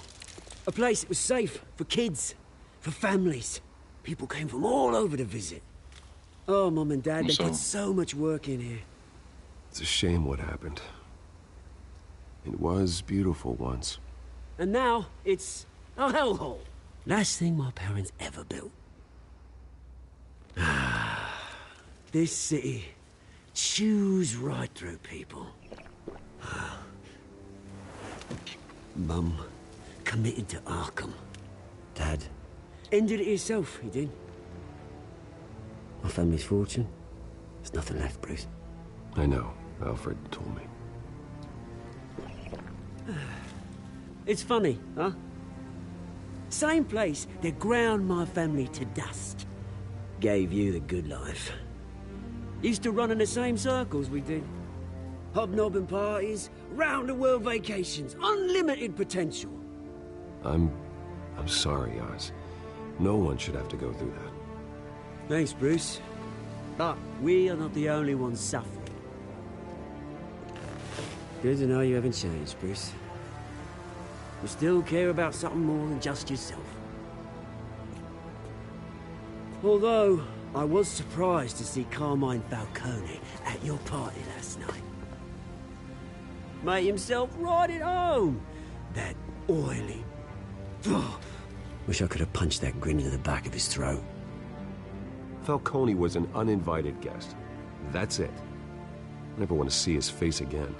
A place that was safe for kids, for families. People came from all over to visit. Oh, Mum and Dad, they put so much work in here. It's a shame what happened. It was beautiful once. And now, it's a hellhole. Last thing my parents ever built. This city chews right through people. Mum committed to Arkham. Dad ended it himself, he did. My family's fortune, there's nothing left, Bruce. I know. Alfred told me. It's funny, huh? Same place that ground my family to dust. Gave you the good life. Used to run in the same circles we did. Hobnobbing parties, round-the-world vacations, unlimited potential. I'm sorry, Oz. No one should have to go through that. Thanks, Bruce. But we are not the only ones suffering. Good to know you haven't changed, Bruce. You still care about something more than just yourself. Although, I was surprised to see Carmine Falcone at your party last night. Made himself right at home. That oily... Oh, wish I could have punched that grin into the back of his throat. Falcone was an uninvited guest. That's it. I never want to see his face again.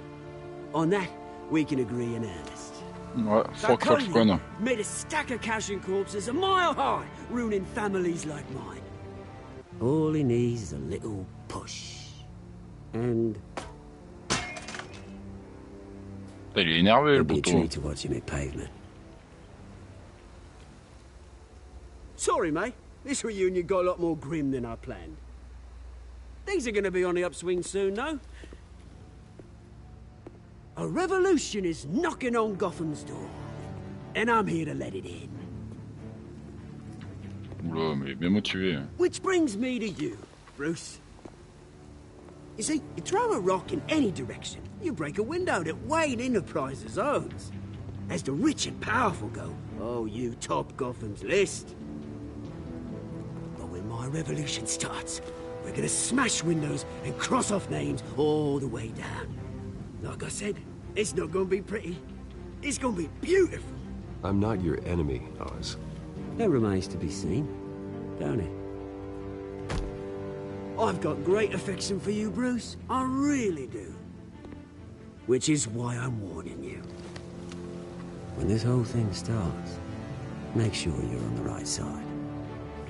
On that, we can agree in earnest. Ouais, fuck Falcone. Made a stack of cashing corpses a mile high, ruining families like mine. All he needs is a little push. And... Il est énervé, le It'll be a poteau. treat to watch him hit pavement. Sorry, mate. This reunion got a lot more grim than I planned. Things are gonna be on the upswing soon, though. A revolution is knocking on Gotham's door. And I'm here to let it in. Oula, mais il est bien motivé. Which brings me to you, Bruce. You see, you throw a rock in any direction, you break a window that Wayne Enterprises owns. As the rich and powerful go, oh, you top Gotham's list. But when my revolution starts, we're gonna smash windows and cross off names all the way down. Like I said, it's not gonna be pretty. It's gonna be beautiful. I'm not your enemy, Oz. That remains to be seen, don't it? I've got great affection for you, Bruce. I really do. Which is why I'm warning you. When this whole thing starts, make sure you're on the right side.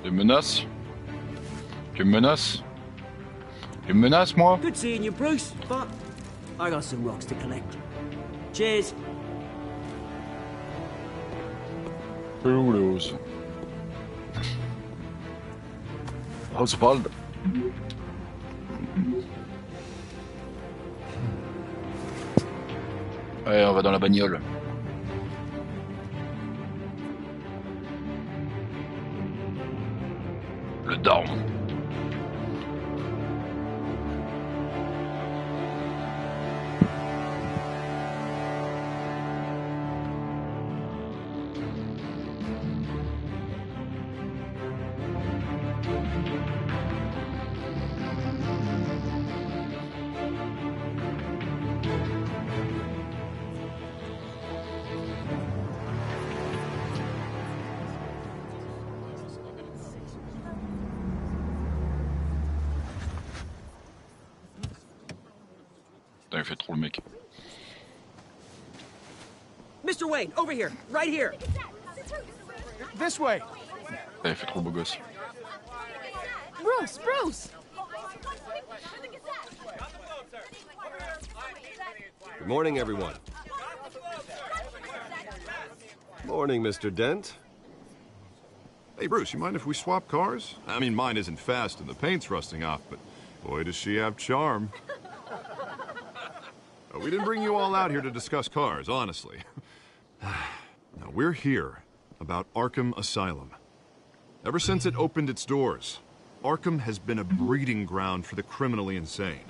Tu me menaces? Tu me menaces? Tu me menaces, moi? Good seeing you, Bruce, but I got some rocks to collect. Cheers. Toulouse. Oswald. Allez, on va dans la bagnole. Le daron. Il fait trop le mec. Mr. Wayne, over here, right here. This way. Il fait trop beau gosse. Bruce! Good morning, everyone. Morning, Mr. Dent. Hey, Bruce, you mind if we swap cars? I mean, mine isn't fast and the paint's rusting off, but boy, does she have charm. We didn't bring you all out here to discuss cars, honestly. Now, we're here about Arkham Asylum. Ever since it opened its doors, Arkham has been a breeding ground for the criminally insane.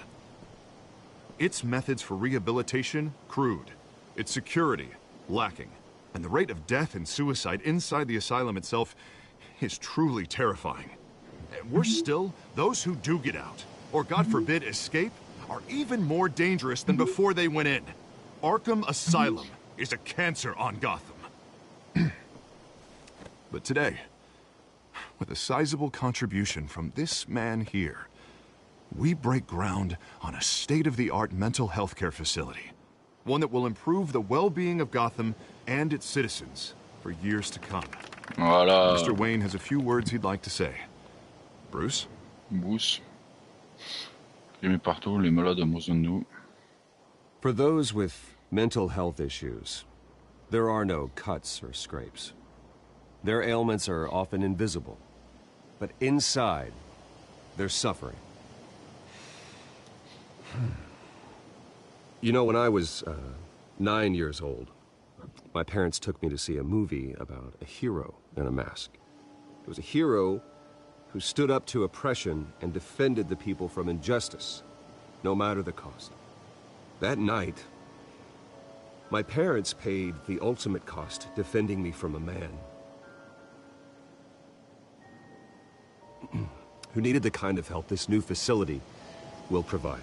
Its methods for rehabilitation, crude. Its security, lacking. And the rate of death and suicide inside the asylum itself is truly terrifying. And worse still, those who do get out, or God forbid escape, are even more dangerous than before they went in. Arkham Asylum is a cancer on Gotham. But today, with a sizable contribution from this man here, we break ground on a state-of-the-art mental health care facility. One that will improve the well-being of Gotham and its citizens for years to come. Voilà. Mr. Wayne has a few words he'd like to say. Bruce? Bruce. Partout, les malades ont besoin de nous. For those with mental health issues, there are no cuts or scrapes. Their ailments are often invisible, but inside, they're suffering. You know, when I was 9 years old, my parents took me to see a movie about a hero in a mask. It was a hero who stood up to oppression and defended the people from injustice, no matter the cost. That night, my parents paid the ultimate cost defending me from a man who needed the kind of help this new facility will provide.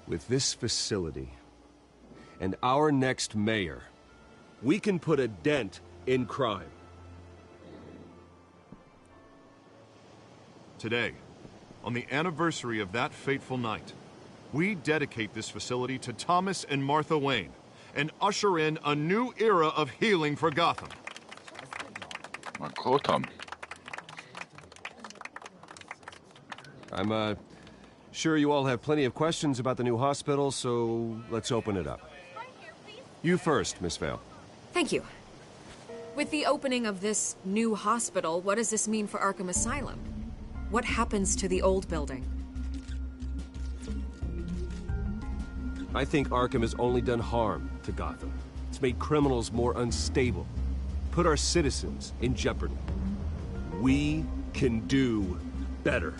With this facility and our next mayor, we can put a dent in crime. Today, on the anniversary of that fateful night, we dedicate this facility to Thomas and Martha Wayne and usher in a new era of healing for Gotham. Gotham. I'm sure you all have plenty of questions about the new hospital, so let's open it up. You first, Miss Vale. Thank you. With the opening of this new hospital, what does this mean for Arkham Asylum? What happens to the old building? I think Arkham has only done harm to Gotham. It's made criminals more unstable, put our citizens in jeopardy. We can do better.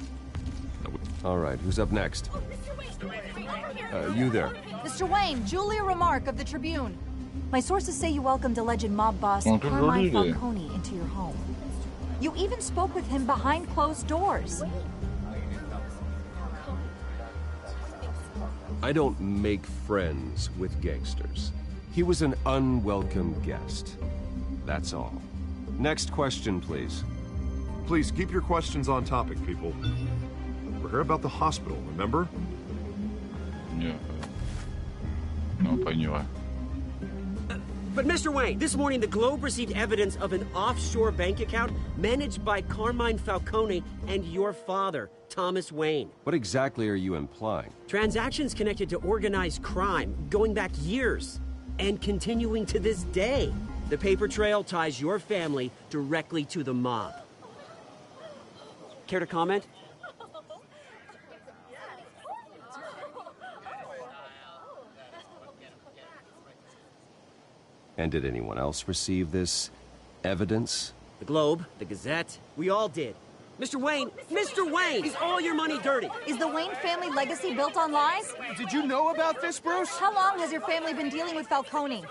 All right, who's up next? You there. Mr. Wayne, Julia Remark of the Tribune. My sources say you welcomed alleged mob boss Carmine Falcone into your home. You even spoke with him behind closed doors. I don't make friends with gangsters. He was an unwelcome guest. That's all. Next question, please. Please keep your questions on topic, people. We're here about the hospital, remember? Yeah. Non, pas ignorer. But Mr. Wayne, this morning the Globe received evidence of an offshore bank account managed by Carmine Falcone and your father, Thomas Wayne. What exactly are you implying? Transactions connected to organized crime, going back years, and continuing to this day. The paper trail ties your family directly to the mob. Care to comment? And did anyone else receive this evidence? The Globe, the Gazette, we all did. Mr. Wayne, is all your money dirty? Is the Wayne family legacy built on lies? Did you know about this, Bruce? How long has your family been dealing with Falcone?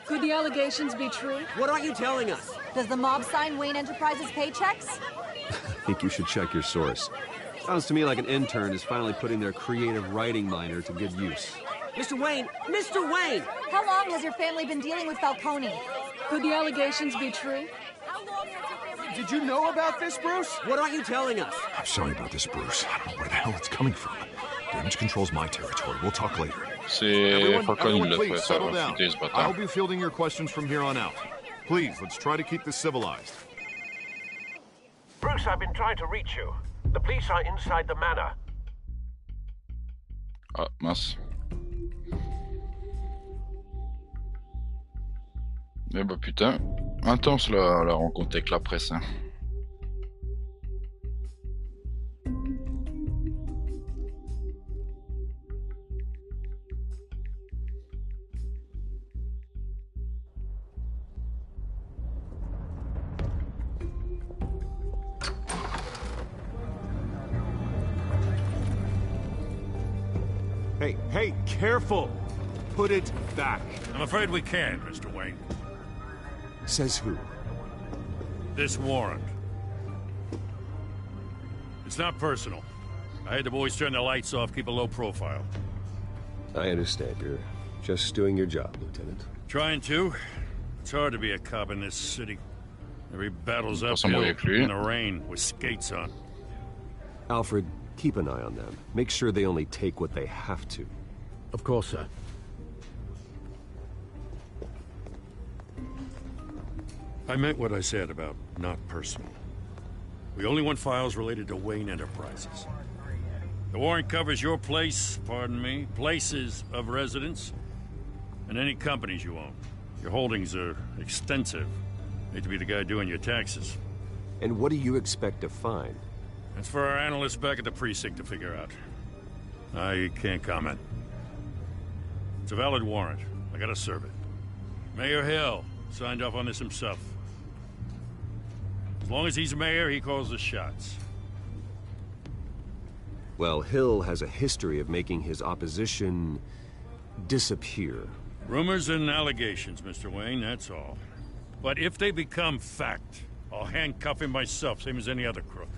Could the allegations be true? What aren't you telling us? Does the mob sign Wayne Enterprises paychecks? I think you should check your source. Sounds to me like an intern is finally putting their creative writing minor to good use. Mr. Wayne! How long has your family been dealing with Falcone? Could the allegations be true? Did you know about this, Bruce? What aren't you telling us? I'm sorry about this, Bruce. I don't know where the hell it's coming from. Damage control's my territory. We'll talk later. Everyone, please settle down. I'll be fielding your questions from here on out. Please, let's try to keep this civilized. Bruce, I've been trying to reach you. The police are inside the manor. Ah, mince. Eh bah putain, intense la rencontre avec la presse. Hein. Hey, careful! Put it back. I'm afraid we can't, Mr. Wayne. Says who? This warrant. It's not personal. I had the boys turn the lights off, keep a low profile. I understand. You're just doing your job, Lieutenant. Trying to. It's hard to be a cop in this city. Every battle's uphill in the rain with skates on. Alfred, keep an eye on them. Make sure they only take what they have to. Of course, sir. I meant what I said about not personal. We only want files related to Wayne Enterprises. The warrant covers your place, pardon me, places of residence, and any companies you own. Your holdings are extensive. Hate to be the guy doing your taxes. And what do you expect to find? That's for our analysts back at the precinct to figure out. I can't comment. It's a valid warrant. I gotta serve it. Mayor Hill signed off on this himself. As long as he's mayor, he calls the shots. Well, Hill has a history of making his opposition disappear. Rumors and allegations, Mr. Wayne, that's all. But if they become fact, I'll handcuff him myself, same as any other crook.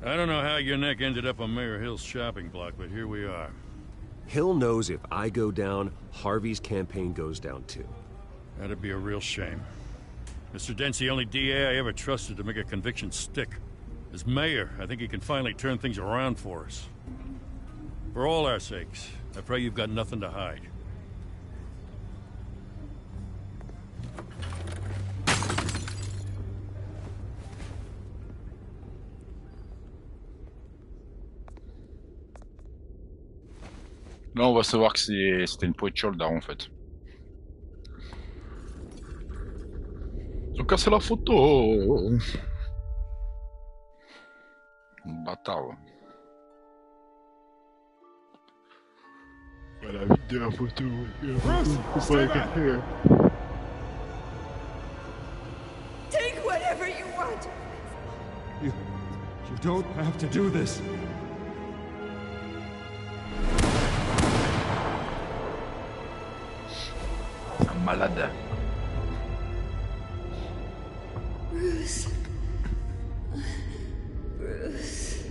I don't know how your neck ended up on Mayor Hill's shopping block, but here we are. Hill knows if I go down, Harvey's campaign goes down too. That'd be a real shame. Mr. Dent's the only DA I ever trusted to make a conviction stick. As mayor, I think he can finally turn things around for us. For all our sakes, I pray you've got nothing to hide. Là, on va savoir que c'était une poiture, le daron, en fait. Ils ont cassé la photo. Bâtard. La vite de la photo. Bruce, stay back. You don't have to do this. Un malade. Bruce. Bruce.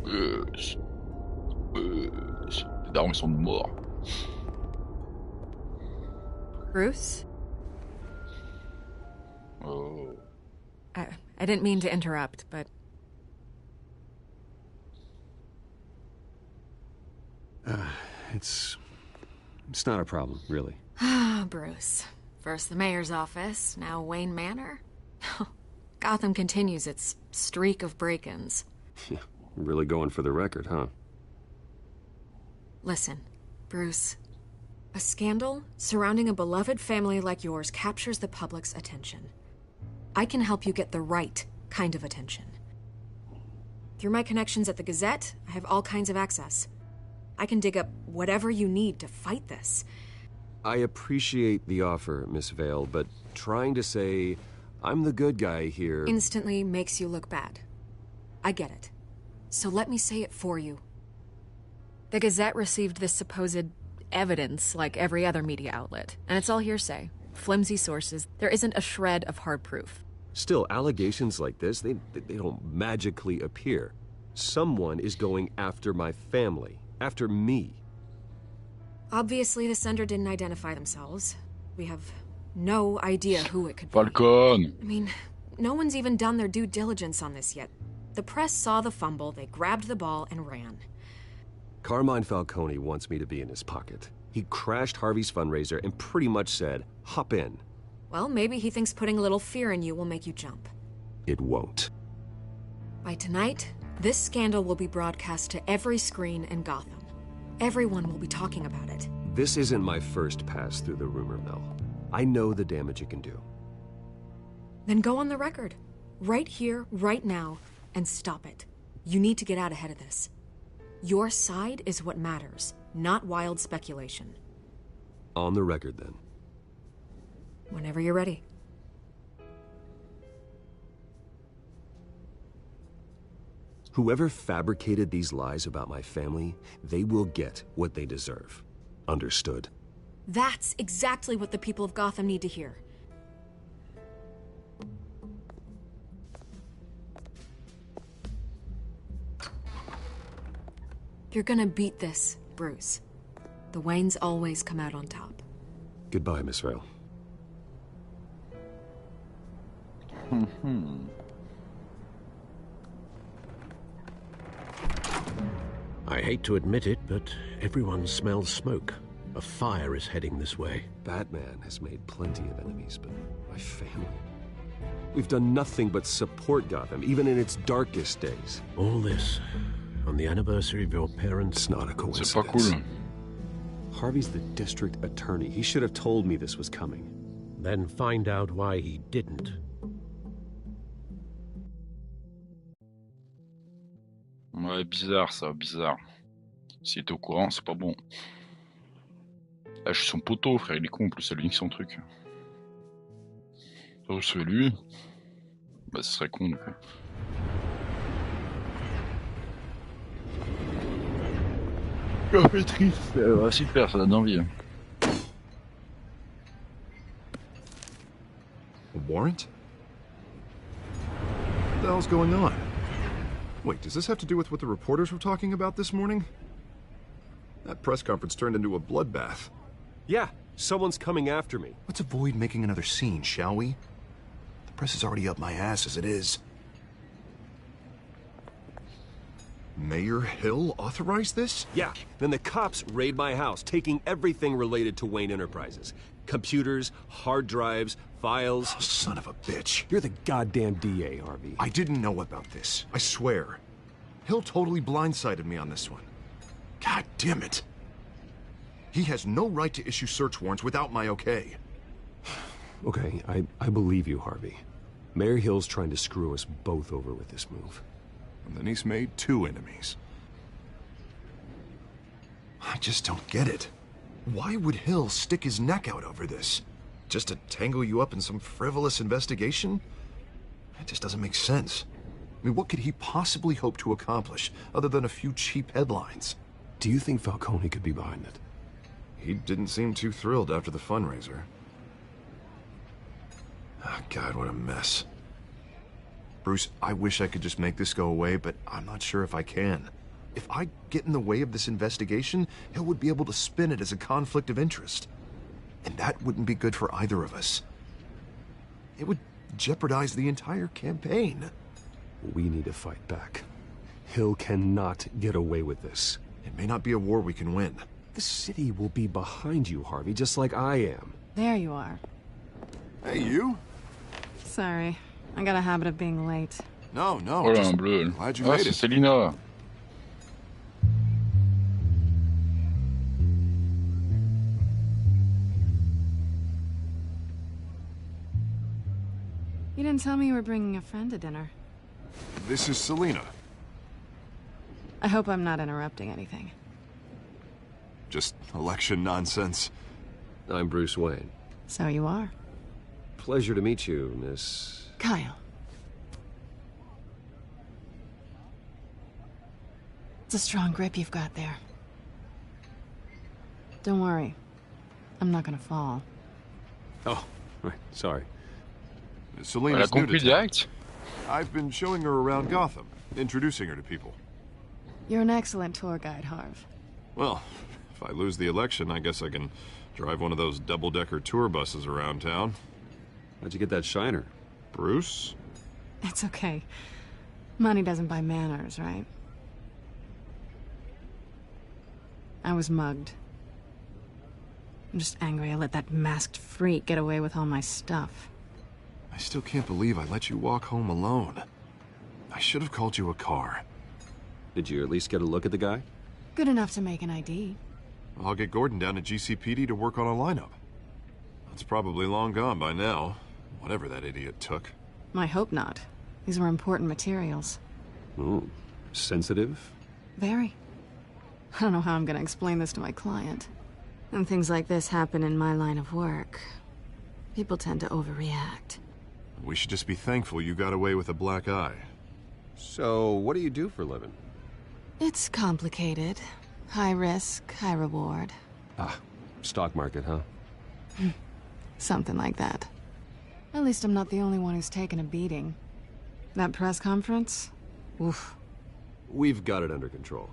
Bruce. Bruce. Les darons sont morts. Bruce? Oh. I didn't mean to interrupt, but... It's not a problem, really. Ah, Bruce. First the mayor's office, now Wayne Manor. Gotham continues its streak of break-ins. Yeah, really going for the record, huh? Listen, Bruce. A scandal surrounding a beloved family like yours captures the public's attention. I can help you get the right kind of attention. Through my connections at the Gazette, I have all kinds of access. I can dig up whatever you need to fight this. I appreciate the offer, Miss Vale, but trying to say I'm the good guy here... instantly makes you look bad. I get it. So let me say it for you. The Gazette received this supposed evidence like every other media outlet, and it's all hearsay. Flimsy sources. There isn't a shred of hard proof. Still, allegations like this, they don't magically appear. Someone is going after my family. After me. Obviously, the sender didn't identify themselves. We have no idea who it could be. Falcon! I mean, no one's even done their due diligence on this yet. The press saw the fumble, they grabbed the ball and ran. Carmine Falcone wants me to be in his pocket. He crashed Harvey's fundraiser and pretty much said, hop in. Well, maybe he thinks putting a little fear in you will make you jump. It won't. By tonight, this scandal will be broadcast to every screen in Gotham. Everyone will be talking about it. This isn't my first pass through the rumor mill. I know the damage it can do. Then go on the record. Right here, right now, and stop it. You need to get out ahead of this. Your side is what matters, not wild speculation. On the record, then. Whenever you're ready. Whoever fabricated these lies about my family, they will get what they deserve. Understood? That's exactly what the people of Gotham need to hear. You're gonna beat this, Bruce. The Waynes always come out on top. Goodbye, Miss Vale. I hate to admit it, but everyone smells smoke. A fire is heading this way. Batman has made plenty of enemies, but my family... We've done nothing but support Gotham, even in its darkest days. All this, on the anniversary of your parents... It's not a coincidence. C'est pas cool. Harvey's the district attorney. He should have told me this was coming. Then find out why he didn't. Ouais, bizarre ça, bizarre. S'il est au courant, c'est pas bon. Là, je suis son poteau, frère, il est con, en plus, ça lui nique son truc. Oh, c'est lui. Bah, ce serait con, du coup. Oh, c'est triste. Ouais, super, ça donne envie. A warrant? What the hell's going on? Wait, does this have to do with what the reporters were talking about this morning? That press conference turned into a bloodbath. Yeah, someone's coming after me. Let's avoid making another scene, shall we? The press is already up my ass as it is. Mayor Hill authorized this? Yeah, then the cops raid my house, taking everything related to Wayne Enterprises. Computers, hard drives, files... Oh, son of a bitch. You're the goddamn DA, Harvey. I didn't know about this. I swear. Hill totally blindsided me on this one. God damn it. He has no right to issue search warrants without my okay. Okay, I believe you, Harvey. Mayor Hill's trying to screw us both over with this move. And then he's made two enemies. I just don't get it. Why would Hill stick his neck out over this? Just to tangle you up in some frivolous investigation? It just doesn't make sense. I mean, what could he possibly hope to accomplish other than a few cheap headlines? Do you think Falcone could be behind it? He didn't seem too thrilled after the fundraiser. Oh, God, what a mess. Bruce, I wish I could just make this go away, but I'm not sure if I can. If I get in the way of this investigation, Hill would be able to spin it as a conflict of interest. And that wouldn't be good for either of us. It would jeopardize the entire campaign. We need to fight back. Hill cannot get away with this. It may not be a war we can win. The city will be behind you, Harvey, just like I am. There you are. Hey, you? Sorry. I got a habit of being late. No, no. Oh là, un bleu. Ah, c'est Selina. You didn't tell me you were bringing a friend to dinner. This is Selina. I hope I'm not interrupting anything. Just election nonsense. I'm Bruce Wayne. So you are. Pleasure to meet you, Miss... Kyle. It's a strong grip you've got there. Don't worry. I'm not gonna fall. Oh, right. Sorry. Selina's new to town. I've been showing her around Gotham, introducing her to people. You're an excellent tour guide, Harv. Well, if I lose the election, I guess I can drive one of those double-decker tour buses around town. How'd you get that shiner? Bruce? It's okay. Money doesn't buy manners, right? I was mugged. I'm just angry I let that masked freak get away with all my stuff. I still can't believe I let you walk home alone. I should have called you a car. Did you at least get a look at the guy? Good enough to make an ID. I'll get Gordon down to GCPD to work on a lineup. It's probably long gone by now, whatever that idiot took. I hope not. These were important materials. Ooh, sensitive? Very. I don't know how I'm gonna explain this to my client. When things like this happen in my line of work, people tend to overreact. We should just be thankful you got away with a black eye. So, what do you do for a living? It's complicated. High risk, high reward. Ah, stock market, huh? Something like that. At least I'm not the only one who's taken a beating. That press conference? Oof. We've got it under control.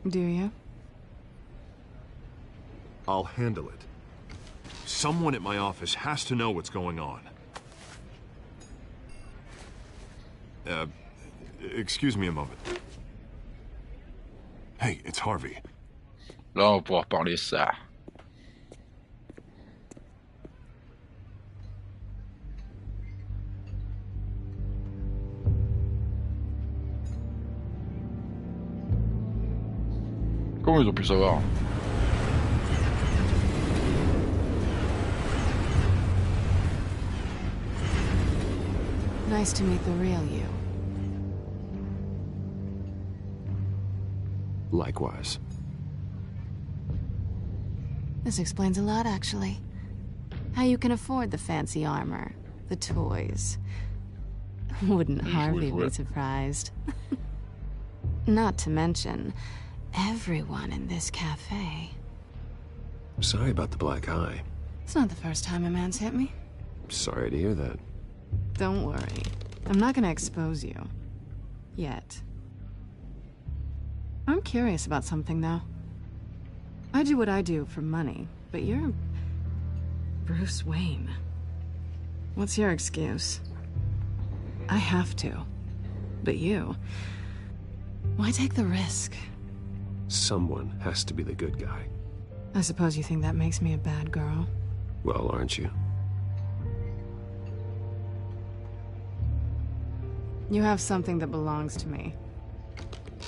Do you? I'll handle it. Someone at my office has to know what's going on. Excuse me a moment. Hey, it's Harvey. Là, on va pouvoir parler ça. Comment ils ont pu savoir? Nice to meet the real you. Likewise. This explains a lot, actually. How you can afford the fancy armor, the toys. Wouldn't Harvey be surprised? Not to mention, everyone in this cafe. Sorry about the black eye. It's not the first time a man's hit me. Sorry to hear that. Don't worry. I'm not gonna expose you. Yet. I'm curious about something, though. I do what I do for money, but you're... Bruce Wayne. What's your excuse? I have to. But you... Why take the risk? Someone has to be the good guy. I suppose you think that makes me a bad girl? Well, aren't you? You have something that belongs to me.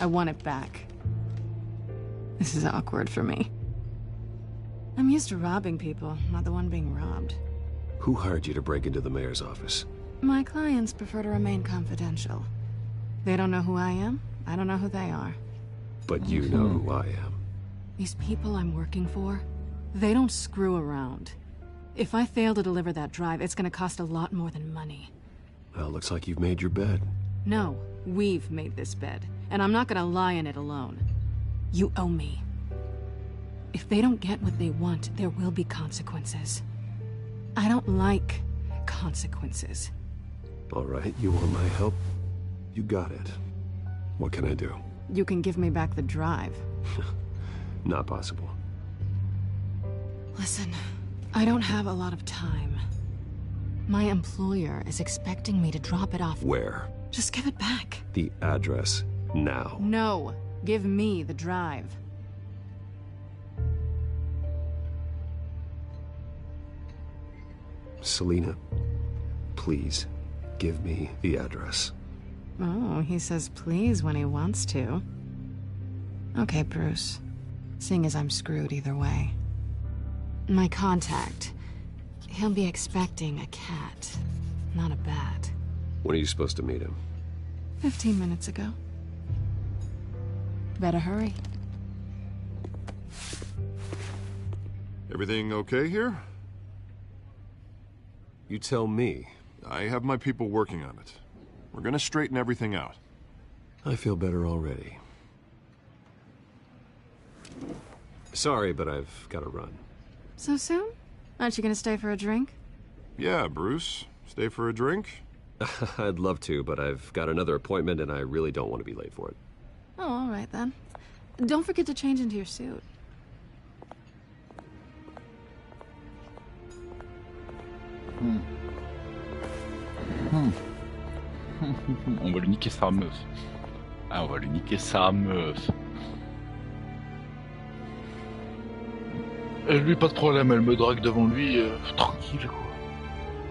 I want it back. This is awkward for me. I'm used to robbing people, not the one being robbed. Who hired you to break into the mayor's office? My clients prefer to remain confidential. They don't know who I am, I don't know who they are. But you know who I am. These people I'm working for, they don't screw around. If I fail to deliver that drive, it's gonna cost a lot more than money. Well, looks like you've made your bed. No, we've made this bed, and I'm not gonna lie in it alone. You owe me. If they don't get what they want, there will be consequences. I don't like consequences. All right, you want my help? You got it. What can I do? You can give me back the drive. Not possible. Listen, I don't have a lot of time. My employer is expecting me to drop it off. Where? Just give it back. The address, now. No, give me the drive. Selina, please, give me the address. Oh, he says please when he wants to. Okay, Bruce. Seeing as I'm screwed either way. My contact. He'll be expecting a cat, not a bat. When are you supposed to meet him? 15 minutes ago. Better hurry. Everything okay here? You tell me. I have my people working on it. We're gonna straighten everything out. I feel better already. Sorry, but I've got to run. So soon? Aren't you gonna stay for a drink? Yeah, Bruce. Stay for a drink? I'd love to, but I've got another appointment and I really don't want to be late for it. Oh, all right then. Don't forget to change into your suit. On va lui niquer sa meuf. Ah, on va lui niquer sa meuf. Et lui, pas de problème, elle me drague devant lui, tranquille quoi.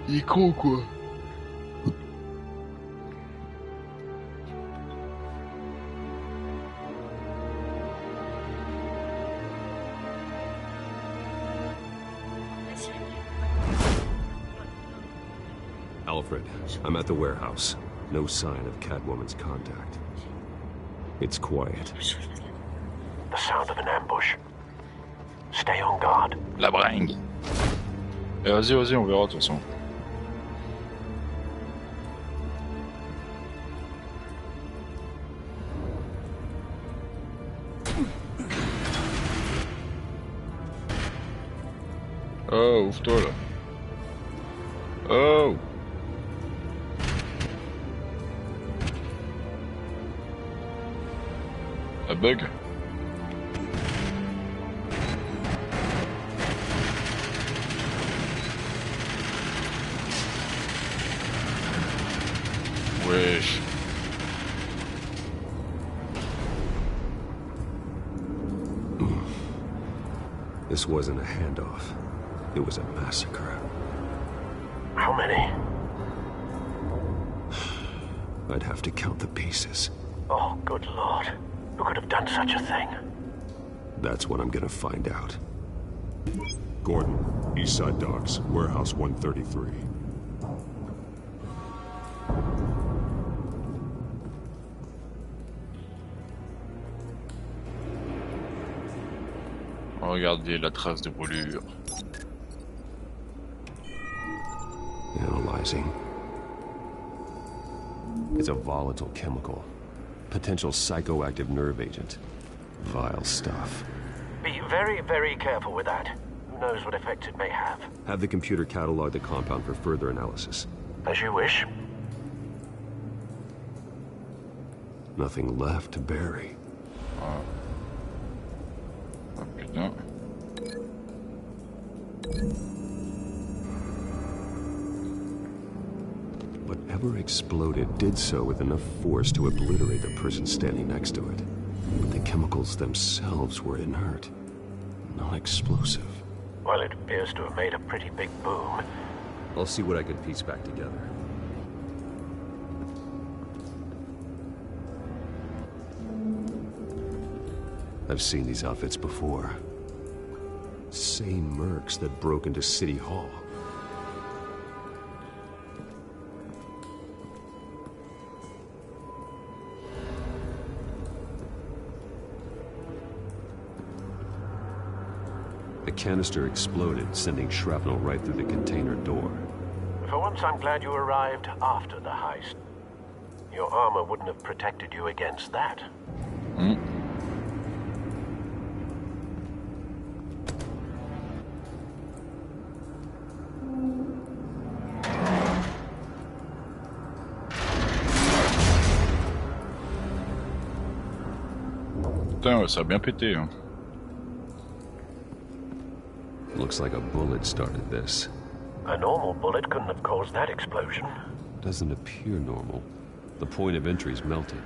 Il est con quoi. Alfred, I'm at the warehouse. No sign of Catwoman's contact. It's quiet. The sound of an ambush. Stay on guard. La bringue. Et vas-y, on verra de toute façon. Oh, ouvre-toi là. Oh. Un bug. Wesh. This wasn't a handoff. It was a massacre. How many? I'd have to count the pieces. Oh, good lord. Who could have done such a thing? That's what I'm gonna find out. Gordon, Eastside Docks, Warehouse 133. Regardez la trace de brûlure. Analyzing. It's a volatile chemical. Potential psychoactive nerve agent. Vile stuff. Be very, very careful with that. Who knows what effect it may have. Have the computer catalog the compound for further analysis. As you wish. Nothing left to bury. Ah putain. Whatever exploded did so with enough force to obliterate the person standing next to it. But the chemicals themselves were inert, not explosive. Well, it appears to have made a pretty big boom. I'll see what I can piece back together. I've seen these outfits before. Same mercs that broke into City Hall. The canister exploded, sending shrapnel right through the container door. For once, I'm glad you arrived after the heist. Your armor wouldn't have protected you against that. Putain, ça a bien pété. Hein. Looks like a bullet started this. A normal bullet couldn't have caused that explosion. Doesn't appear normal. The point of entry's melted.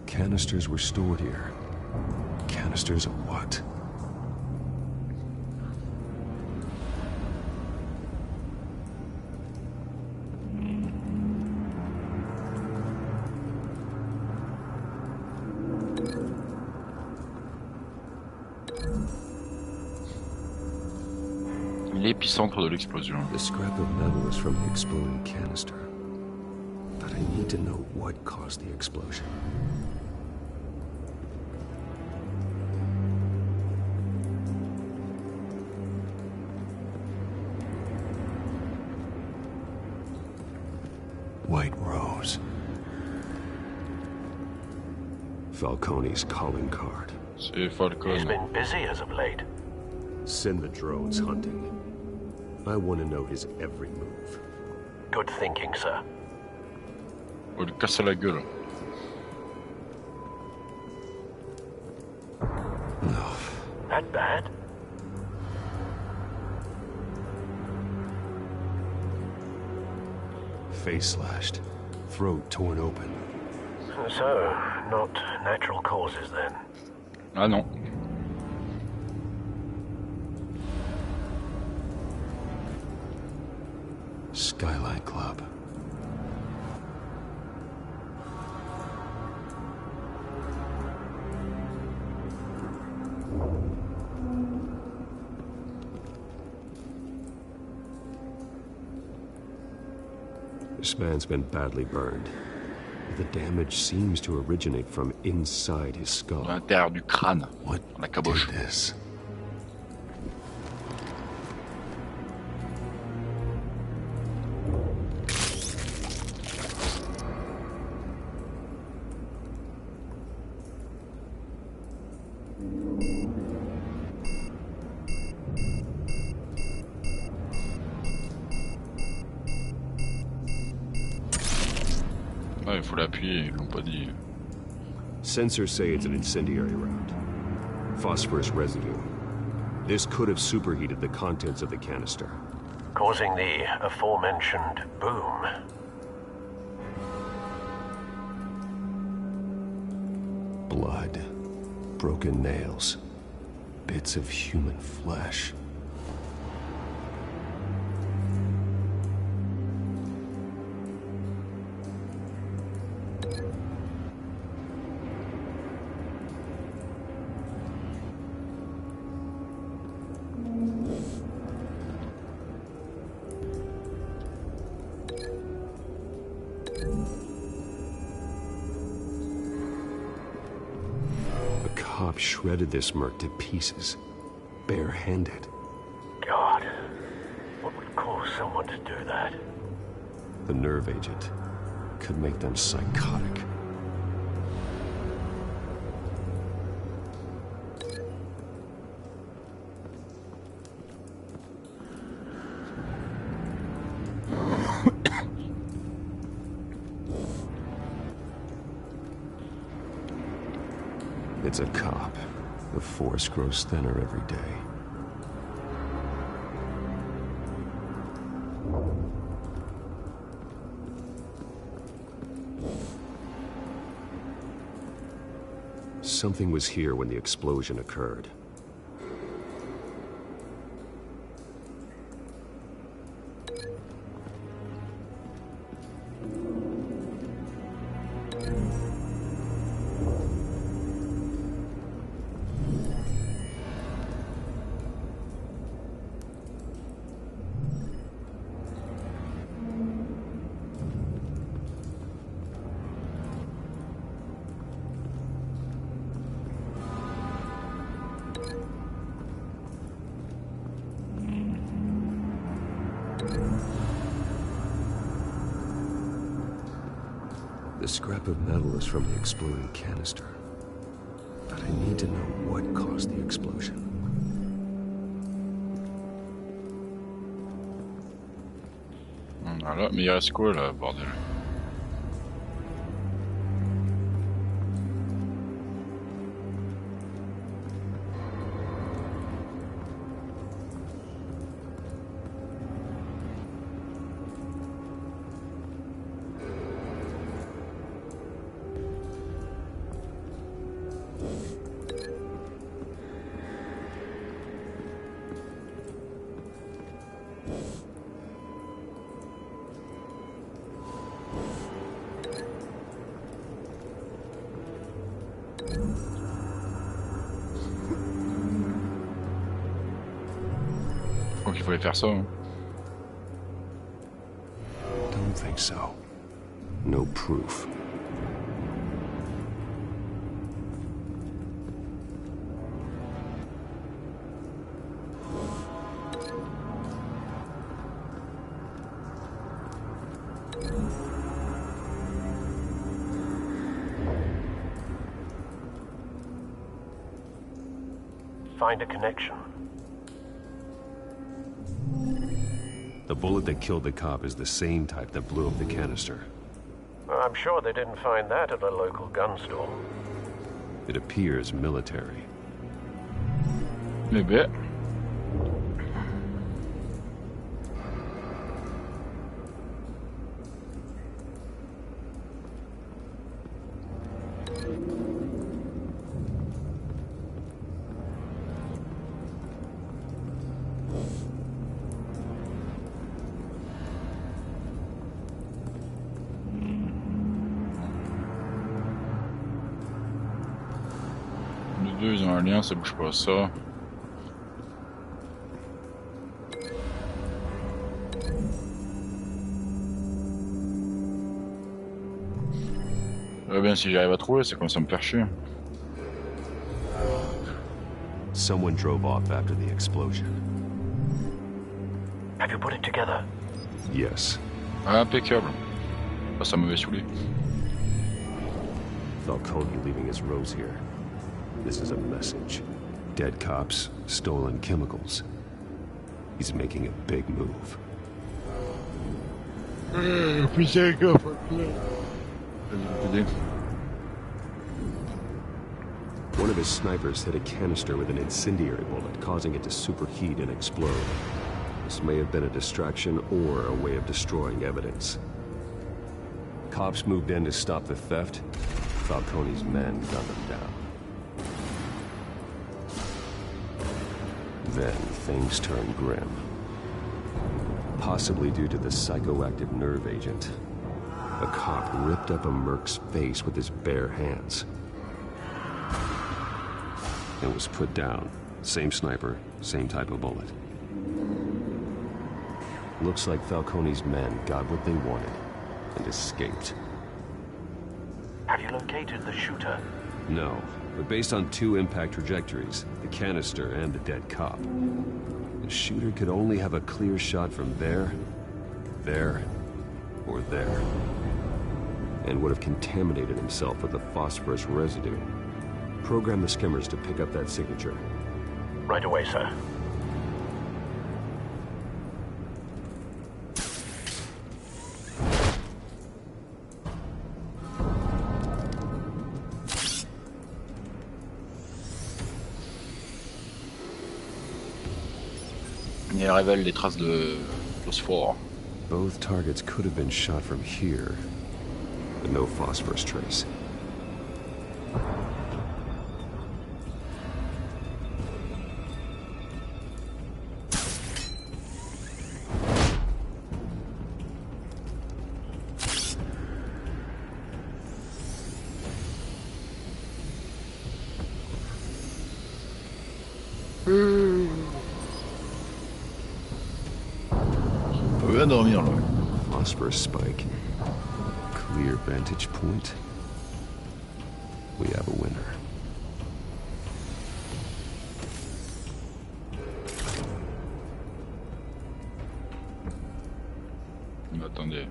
Canisters were stored here. Canisters of what? L'épicentre de l'explosion. The scrap of metal is from the exploding canister. But I need to know what caused the explosion. White Rose. Falcone's calling card. C'est Falcone. He's been busy as of late. Send the drones hunting. I want to know his every move. Good thinking, sir. On va lui casser la gueule. No. That bad? Face slashed. Throat torn open. So, not natural causes then? Ah non. Skyline Club. This man's been badly burned. The damage seems to originate from inside his skull. À l'intérieur du crâne. What la caboche. did this? Ouais, il faut l'appuyer, ils l'ont pas dit. Sensors say it's an incendiary round. Phosphorus residue. This could have superheated the contents of the canister. Causing the aforementioned boom. Blood. Broken nails. Bits of human flesh. Shredded this merc to pieces, barehanded. God, what would cause someone to do that? The nerve agent could make them psychotic. It's a cop. The force grows thinner every day. Something was here when the explosion occurred. The scrap of metal is from the exploding canister. But I need to know what caused the explosion. Voilà, mais il reste quoi là, bordel? Donc il fallait faire ça. Hein. Don't think so. No proof. Find a connection. The bullet that killed the cop is the same type that blew up the canister. I'm sure they didn't find that at a local gun store. It appears military. Maybe. Deux ils ont un lien, ça bouge pas ça. Bien si j'arrive à trouver, c'est comme ça me faire chier. Someone drove off after the explosion. Have you put it together? Yes. Impeccable. Ça m'avait saoulé. Falcone leaving his rose here. This is a message. Dead cops, stolen chemicals. He's making a big move. One of his snipers hit a canister with an incendiary bullet, causing it to superheat and explode. This may have been a distraction or a way of destroying evidence. Cops moved in to stop the theft. Falcone's men gunned them down. Then things turned grim. Possibly due to the psychoactive nerve agent. A cop ripped up a merc's face with his bare hands. And was put down. Same sniper, same type of bullet. Looks like Falcone's men got what they wanted and escaped. Have you located the shooter? No, but based on two impact trajectories, the canister and the dead cop, the shooter could only have a clear shot from there, or there, and would have contaminated himself with the phosphorus residue. Program the skimmers to pick up that signature. Right away, sir. Et elle révèle les traces de phosphore. Both targets could have been shot from here, but no phosphorus trace. On va dormir là. Phosphorus spike. Clear vantage point. We have a winner. Attendez.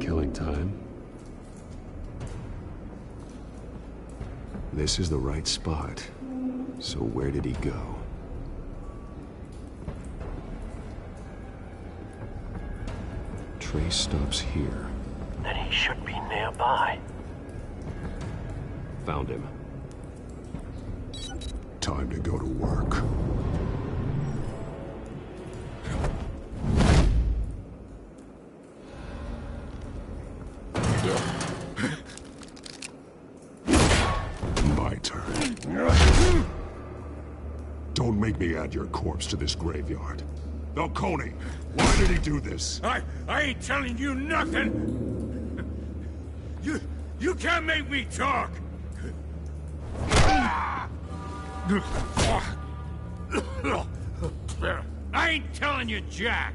Killing time. This is the right spot. So where did he go? Trace stops here. Then he should be nearby. Found him. Time to go to work. My turn. Don't make me add your corpse to this graveyard. Falcone, why did he do this? I ain't telling you nothing. You can't make me talk. I ain't telling you jack.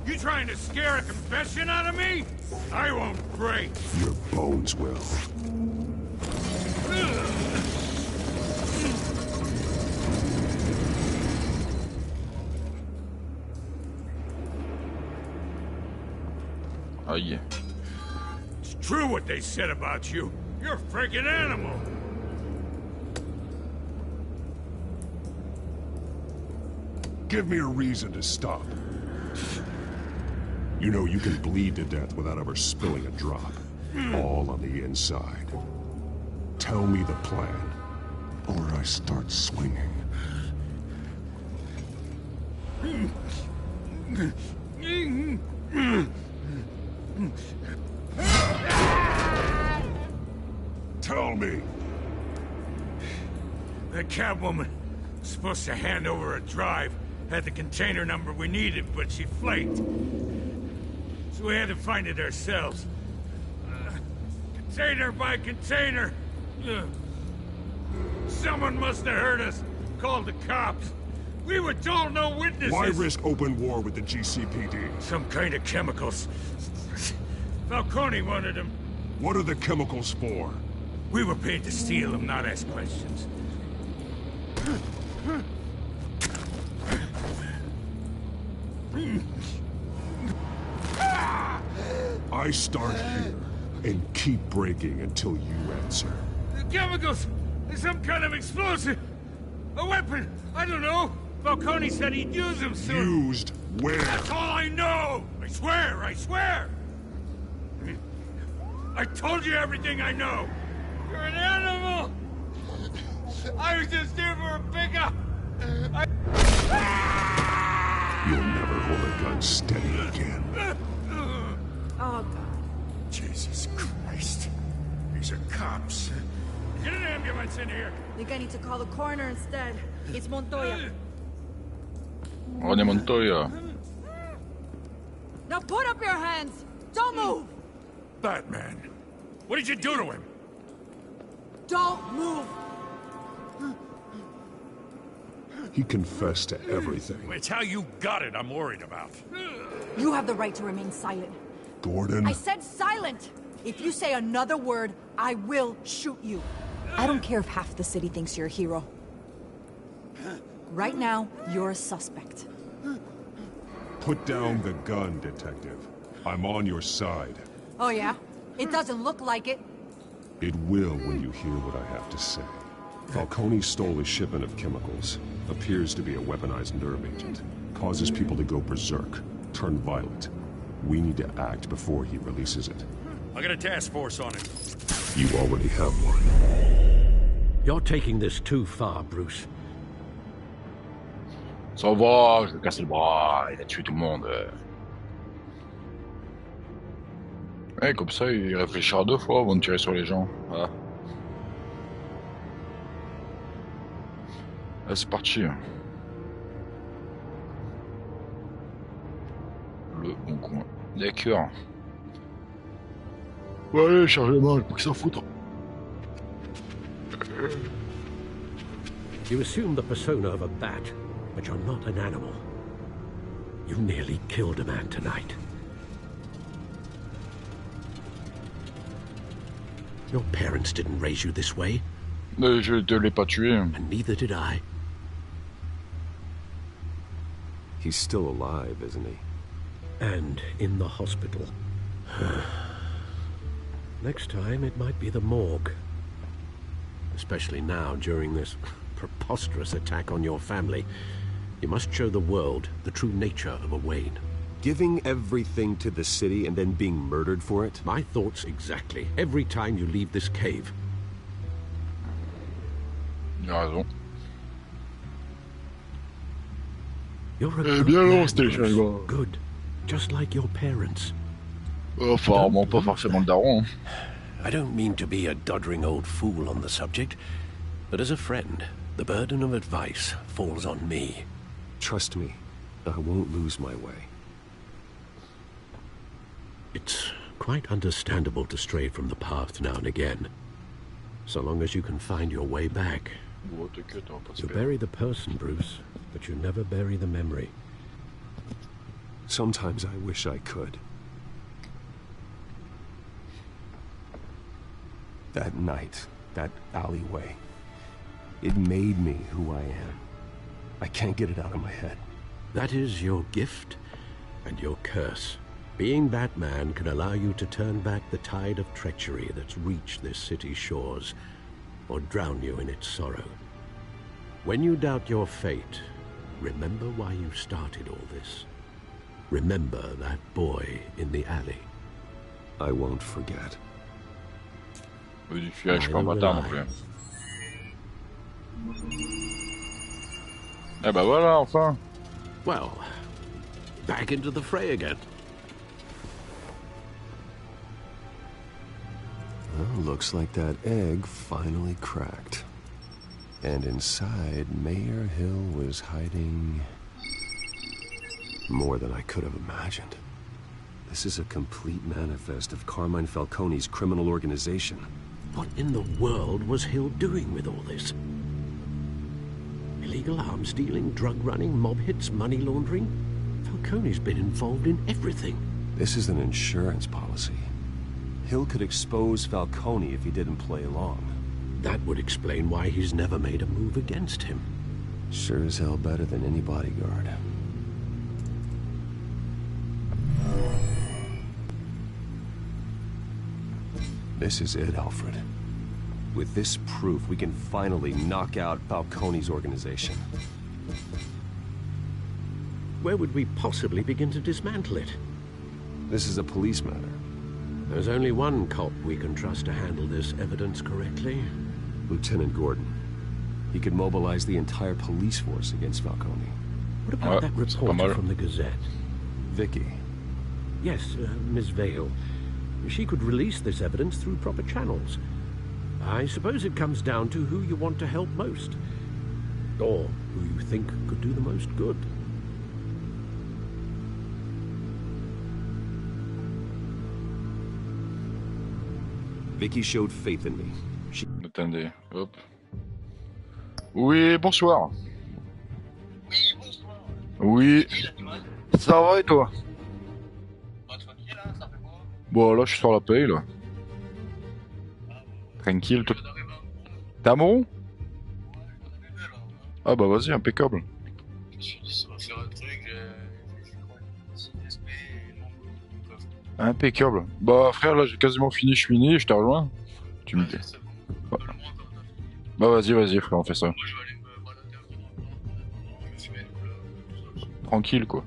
You trying to scare a confession out of me? I won't break. Your bones will. Oh yeah. It's true what they said about you. You're a freaking animal. Give me a reason to stop. You know you can bleed to death without ever spilling a drop. All on the inside. Tell me the plan, or I start swinging. Tell me. The Catwoman was supposed to hand over a drive. Had the container number we needed, but she flaked. So we had to find it ourselves. Container by container. Someone must have heard us. Called the cops. We were told no witnesses. Why risk open war with the GCPD? Some kind of chemicals. Falcone wanted them. What are the chemicals for? We were paid to steal them, not ask questions. I start here and keep breaking until you answer. The chemicals! There's some kind of explosive! A weapon! I don't know! Falcone said he'd use them soon! Used where? That's all I know! I swear! I swear! I told you everything I know! You're an animal! I was just here for a pickup! You'll never hold a gun steady again. Oh, God. Jesus Christ. These are cops. Get an ambulance in here! I think I need to call the coroner instead. It's Montoya. René Montoya. Now put up your hands! Don't move! Batman, what did you do to him? Don't move! He confessed to everything. It's how you got it I'm worried about. You have the right to remain silent. Gordon? I said silent! If you say another word, I will shoot you. I don't care if half the city thinks you're a hero. Right now, you're a suspect. Put down the gun, detective. I'm on your side. Oh yeah? It doesn't look like it. It will when you hear what I have to say. Falcone stole a shipment of chemicals. Appears to be a weaponized nerve agent. Causes people to go berserk, turn violent. We need to act before he releases it. I got a task force on it. You already have one. You're taking this too far, Bruce. Ça va, je vais casser le bras, il a tué tout le monde. Ouais, comme ça, il réfléchira deux fois avant de tirer sur les gens. Voilà. Là, c'est parti. Le bon coin. D'accord. Ouais, chargement, j'ai pas que ça foutre. You assume the persona of a bat, but you're not an animal. You nearly killed a man tonight. Your parents didn't raise you this way. Mais je te l'ai pas tué. And neither did I. He's still alive, isn't he? And in the hospital. Next time, it might be the morgue. Especially now, during this preposterous attack on your family. You must show the world the true nature of a Wayne. Giving everything to the city and then being murdered for it? My thoughts exactly. Every time you leave this cave. Raison. You're a good man, Bruce. Good. Just like your parents. Apparemment pas forcément le daron. I don't mean to be a doddering old fool on the subject, but as a friend, the burden of advice falls on me. Trust me, I won't lose my way. It's quite understandable to stray from the path now and again. So long as you can find your way back. You bury the person, Bruce, but you never bury the memory. Sometimes I wish I could. That night, that alleyway, it made me who I am. I can't get it out of my head. That is your gift and your curse. Being Batman can allow you to turn back the tide of treachery that's reached this city's shores, or drown you in its sorrow. When you doubt your fate, remember why you started all this. Remember that boy in the alley. I won't forget. Je suis pas bâtard non plus. Eh ben voilà, enfin. Well, back into the fray again. Well, looks like that egg finally cracked. And inside, Mayor Hill was hiding more than I could have imagined. This is a complete manifest of Carmine Falcone's criminal organization. What in the world was Hill doing with all this? Illegal arms dealing, drug running, mob hits, money laundering? Falcone's been involved in everything. This is an insurance policy. Hill could expose Falcone if he didn't play along. That would explain why he's never made a move against him. Sure as hell better than any bodyguard. This is it, Alfred. With this proof, we can finally knock out Falcone's organization. Where would we possibly begin to dismantle it? This is a police matter. There's only one cop we can trust to handle this evidence correctly. Lieutenant Gordon. He could mobilize the entire police force against Falcone. What about that reporter from the Gazette? Vicky. Yes, Miss Vale. She could release this evidence through proper channels. I suppose it comes down to who you want to help most. Or who you think could do the most good. Vicky showed faith in me. Attendez, hop. Oui, bonsoir. Oui, bonsoir. Oui. Ça va et toi? Bon, là, je suis sur la paye, là. Tranquille, tout. T'es à Moron? Ah bah vas-y, impeccable. Je me suis dit, ça va faire un truc, Impeccable. Bah frère, là, j'ai quasiment fini, je te rejoins. Tu me dis. Bah vas-y, frère, on fait ça. Tranquille, quoi.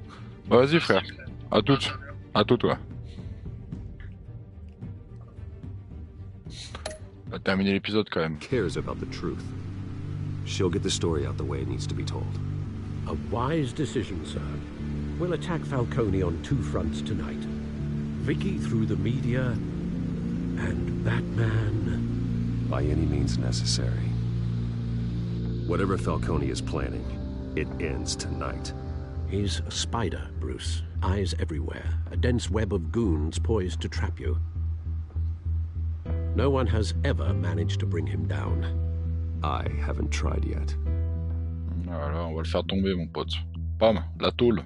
Bah vas-y, frère. À toutes, ouais. On va terminer l'épisode quand même. Cares about the truth. She'll get the story out the way it needs to be told. A wise decision, sir. We'll attack Falcone on two fronts tonight. Vicky through the media, and Batman... By any means necessary. Whatever Falcone is planning, it ends tonight. He's a spider, Bruce. Eyes everywhere. A dense web of goons poised to trap you. No one has ever managed to bring him down. I haven't tried yet. Voilà, on va le faire tomber, mon pote. Bam, la tôle.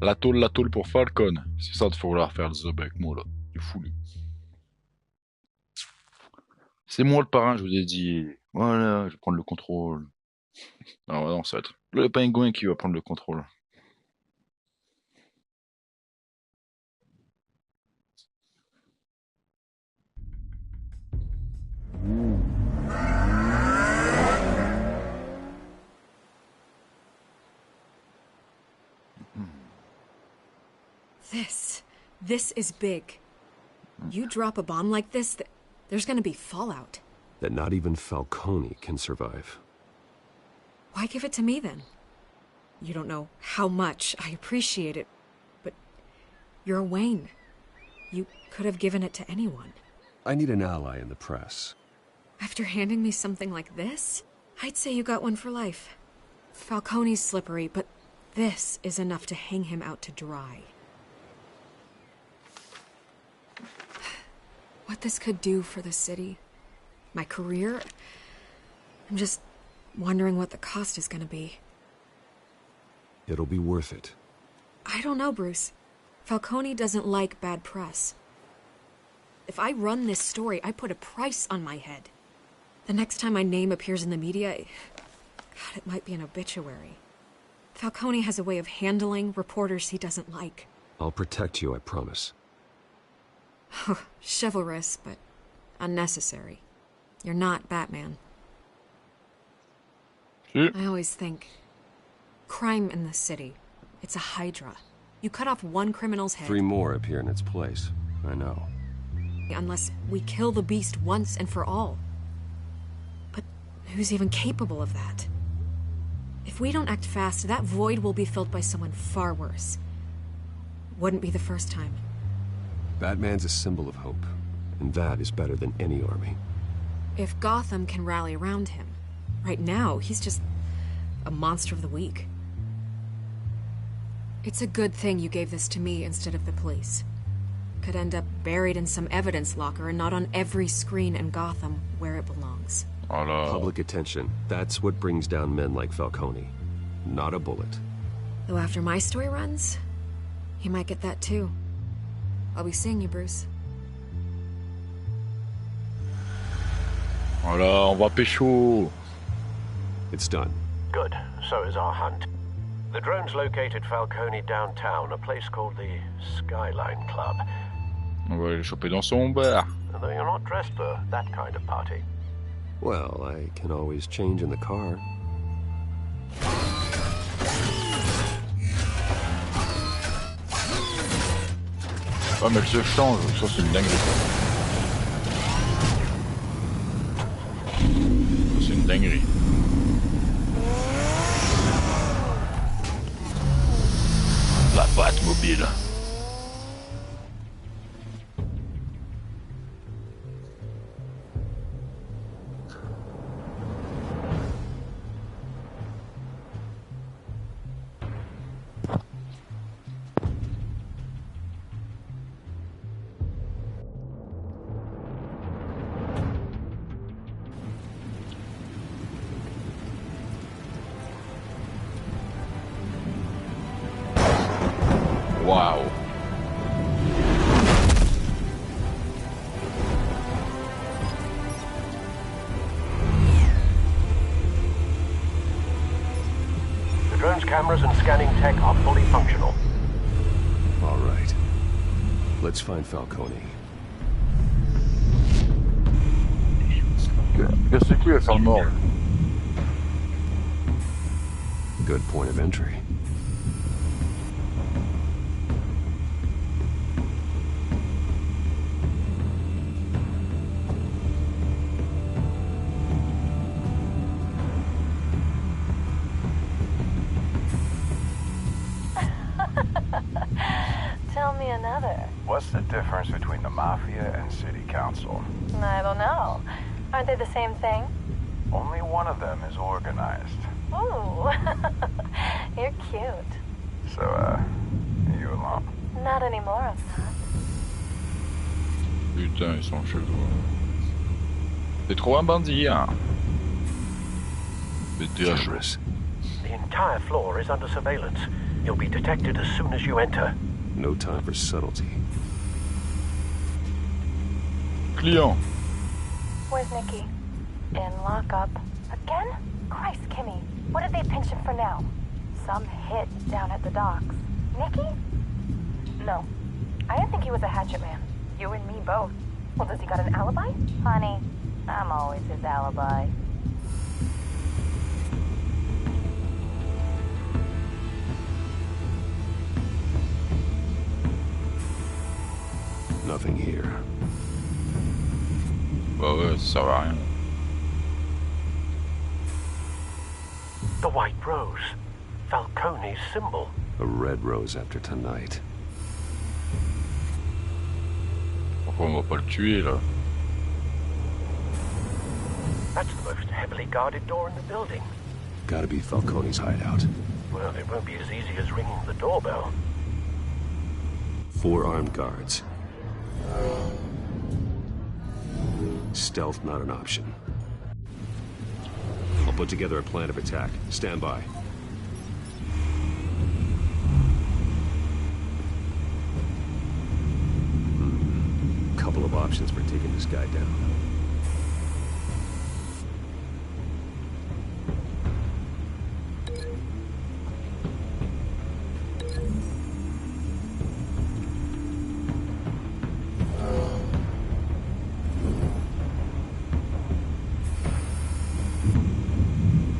La tôle pour Falcon. C'est ça de falloir faire le zob avec moi, là. Du fou, lui. C'est moi le parrain, je vous ai dit. Voilà, je vais prendre le contrôle. Non, ça va être le pingouin qui va prendre le contrôle. This is big. You drop a bomb like this, there's gonna be fallout. That not even Falcone can survive. Why give it to me then? You don't know how much I appreciate it, but you're Wayne. You could have given it to anyone. I need an ally in the press. After handing me something like this, I'd say you got one for life. Falcone's slippery, but this is enough to hang him out to dry. What this could do for the city, my career, I'm just wondering what the cost is gonna be. It'll be worth it. I don't know, Bruce. Falcone doesn't like bad press. If I run this story, I put a price on my head. The next time my name appears in the media, God, it might be an obituary. Falcone has a way of handling reporters he doesn't like. I'll protect you, I promise. Chivalrous, but unnecessary. You're not Batman. I always think, crime in the city, it's a hydra. You cut off one criminal's head. 3 more appear in its place. I know. Unless we kill the beast once and for all. But who's even capable of that? If we don't act fast, that void will be filled by someone far worse. Wouldn't be the first time. Batman's a symbol of hope, and that is better than any army. If Gotham can rally around him, right now he's just a monster of the week. It's a good thing you gave this to me instead of the police. Could end up buried in some evidence locker and not on every screen in Gotham where it belongs. Public attention. That's what brings down men like Falcone. Not a bullet. Though after my story runs, he might get that too. I'll be seeing you, Bruce. Voilà, on va pécho. It's done. Good. So is our hunt. The drones located Falcone downtown, a place called the Skyline Club. On va aller choper dans son bar. Though you're not dressed for that kind of party. Well, I can always change in the car. Ah mais elle se change, ça c'est une dinguerie. Ça c'est une dinguerie. La Batmobile. Wow. The drone's cameras and scanning tech are fully functional. All right. Let's find Falcone. Qu'est-ce qu'il va faire le mort? Good point of entry. Tell me another. What's the difference between the Mafia and City Council? I don't know. Aren't they the same thing? Only one of them is organized. Ooh. You're cute. So, are you alone? Not anymore, I'm not. Putain, ils sont chelous. T'es trop un bandit, hein? T'es dangerous. The entire floor is under surveillance. You'll be detected as soon as you enter. No time for subtlety. Client. Where's Nikki? In lockup. Again? Christ, Kimmy. What did they pinch him for now? Some hit down at the docks. Nikki? No. I didn't think he was a hatchet man. You and me both. Well, does he got an alibi? Honey, I'm always his alibi. Nothing here. Bah ouais, ça sert à rien. The white rose. Falcone's symbol. A red rose after tonight. Pourquoi on va pas le tuer là? That's the most heavily guarded door in the building. Gotta be Falcone's hideout. Well, it won't be as easy as ringing the doorbell. 4 armed guards. Stealth not an option. I'll put together a plan of attack. Stand by. Couple of options for taking this guy down.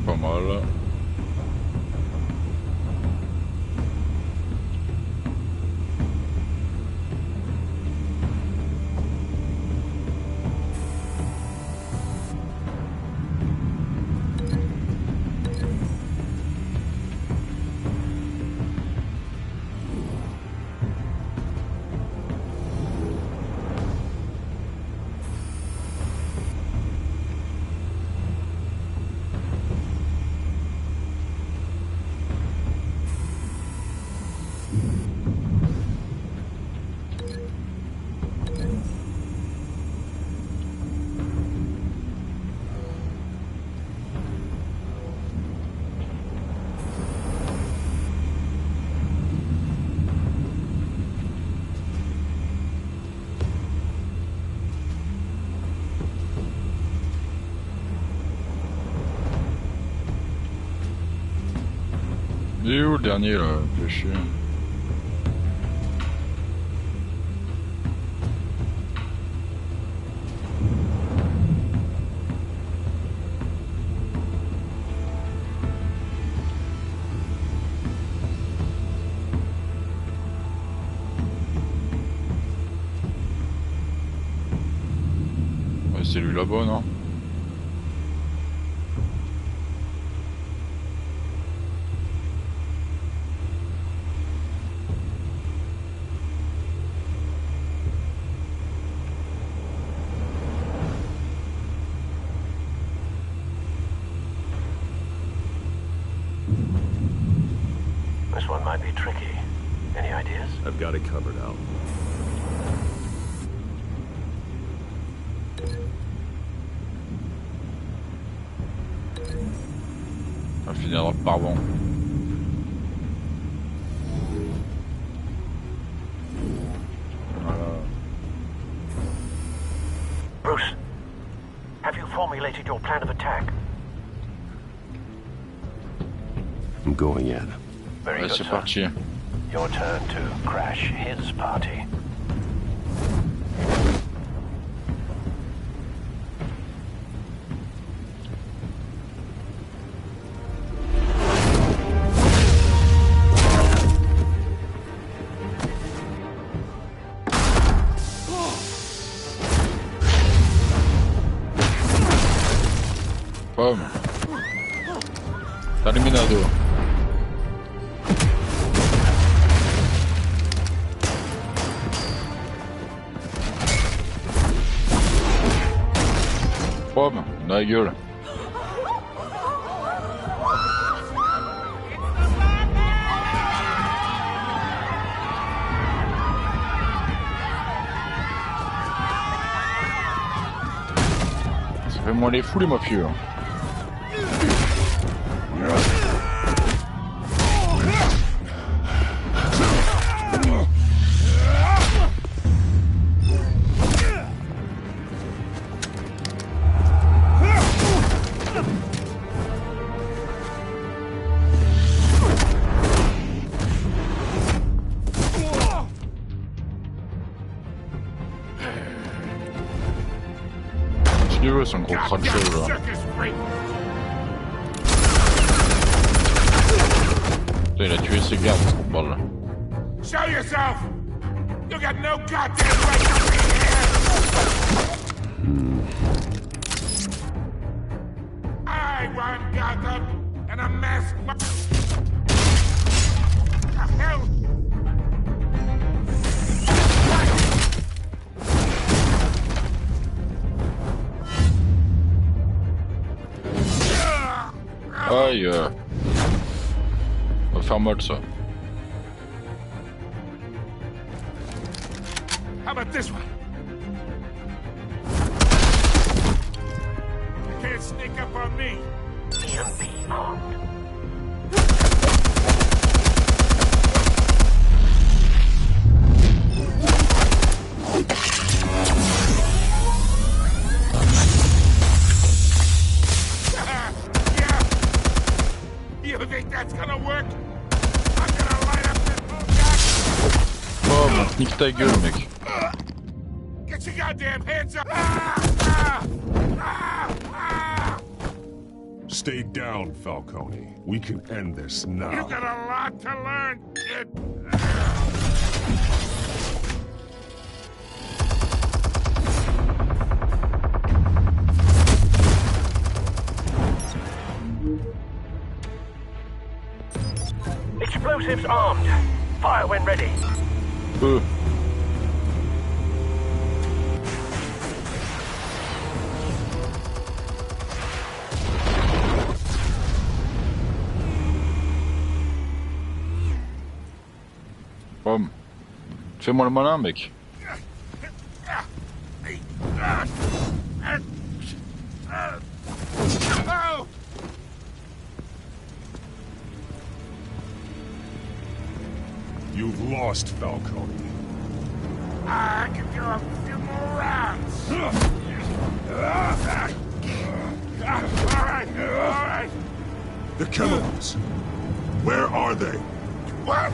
Pas mal. Il est où le dernier là? Fais chier. Ouais, c'est lui là-bas, non? This one might be tricky. Any ideas? I've got it covered, Al. On va finir par bon. Voilà. Bruce, have you formulated your plan of attack? I'm going in. Very Ouais, good, c'est sir. parti. Your turn to crash his party. Vamos. Tá eliminador. Pomme, dans la gueule. Ça fait moins les fous les mafieux. vidéo, c'est un gros cruncher là. Putain, il a tué ses gardes, ce balle là. Show yourself! You got no goddamn right to be here! I want Gotham and a mass. The hell? Aïe. Ça va faire mal ça. How about this one? You can't sneak up on me. EMP armed. Yeah. You think that's gonna work? I'm gonna light up this whole Oh, nique ta gueule, mec. Get your goddamn hands up! Stay down, Falcone. We can end this now. You got a lot to learn, kid. Explosives armed. Fire when ready. Pomme. Fais-moi le malin, mec. You've lost, Falcone. I can go a few more rounds. All right. The chemicals. Where are they? What?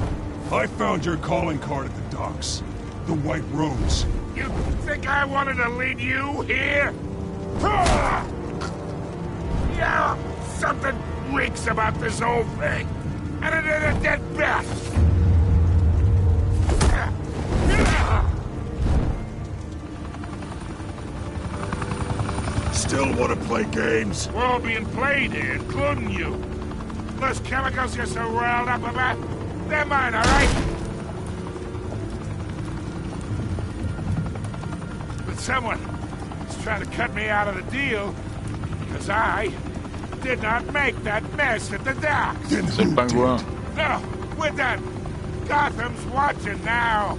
I found your calling card at the docks. The White Rose. You think I wanted to lead you here? Yeah, something reeks about this whole thing. And it is a dead bat. Still want to play games? We're all being played here, including you. Those chemicals you're so riled up about, they're mine, all right? But someone is trying to cut me out of the deal because I did not make that mess at the dock. Then who did? No, we're done. Gotham's watching now.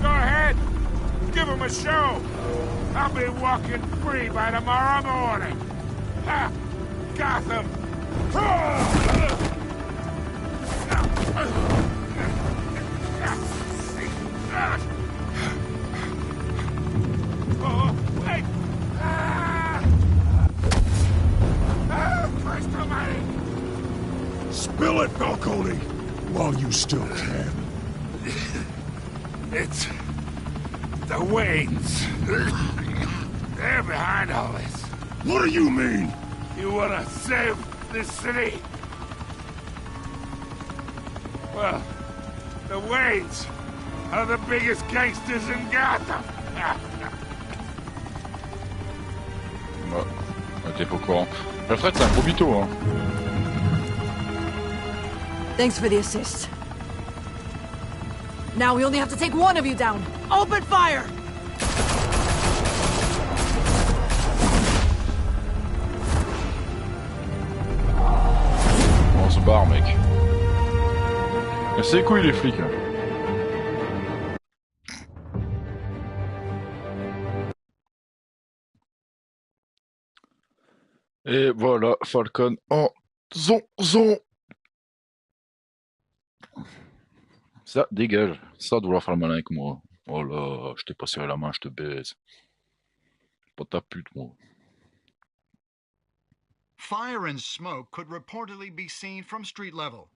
Go ahead. Give him a show. I'll be walking free by tomorrow morning. Ha! Gotham. Oh, wait! Christ almighty! Spill it, Falcone, while you still can. It's the Waynes. They're behind all this. What do you mean? You wanna save this city? Well, the Waynes are the biggest gangsters in Gotham. T'es pas au courant. Alfred, c'est un gros mytho, hein. Thanks for the assist. Now we only have to take one of you down. Open fire! On se barre, mec. C'est les couilles, les flics. Et voilà, Falcon en zonzon. Ça dégage. Ça de vouloir faire le malin avec moi. Oh là, je t'ai pas serré la main, je te baise. Pas ta pute, moi. Fire and smoke could reportedly be seen from street level.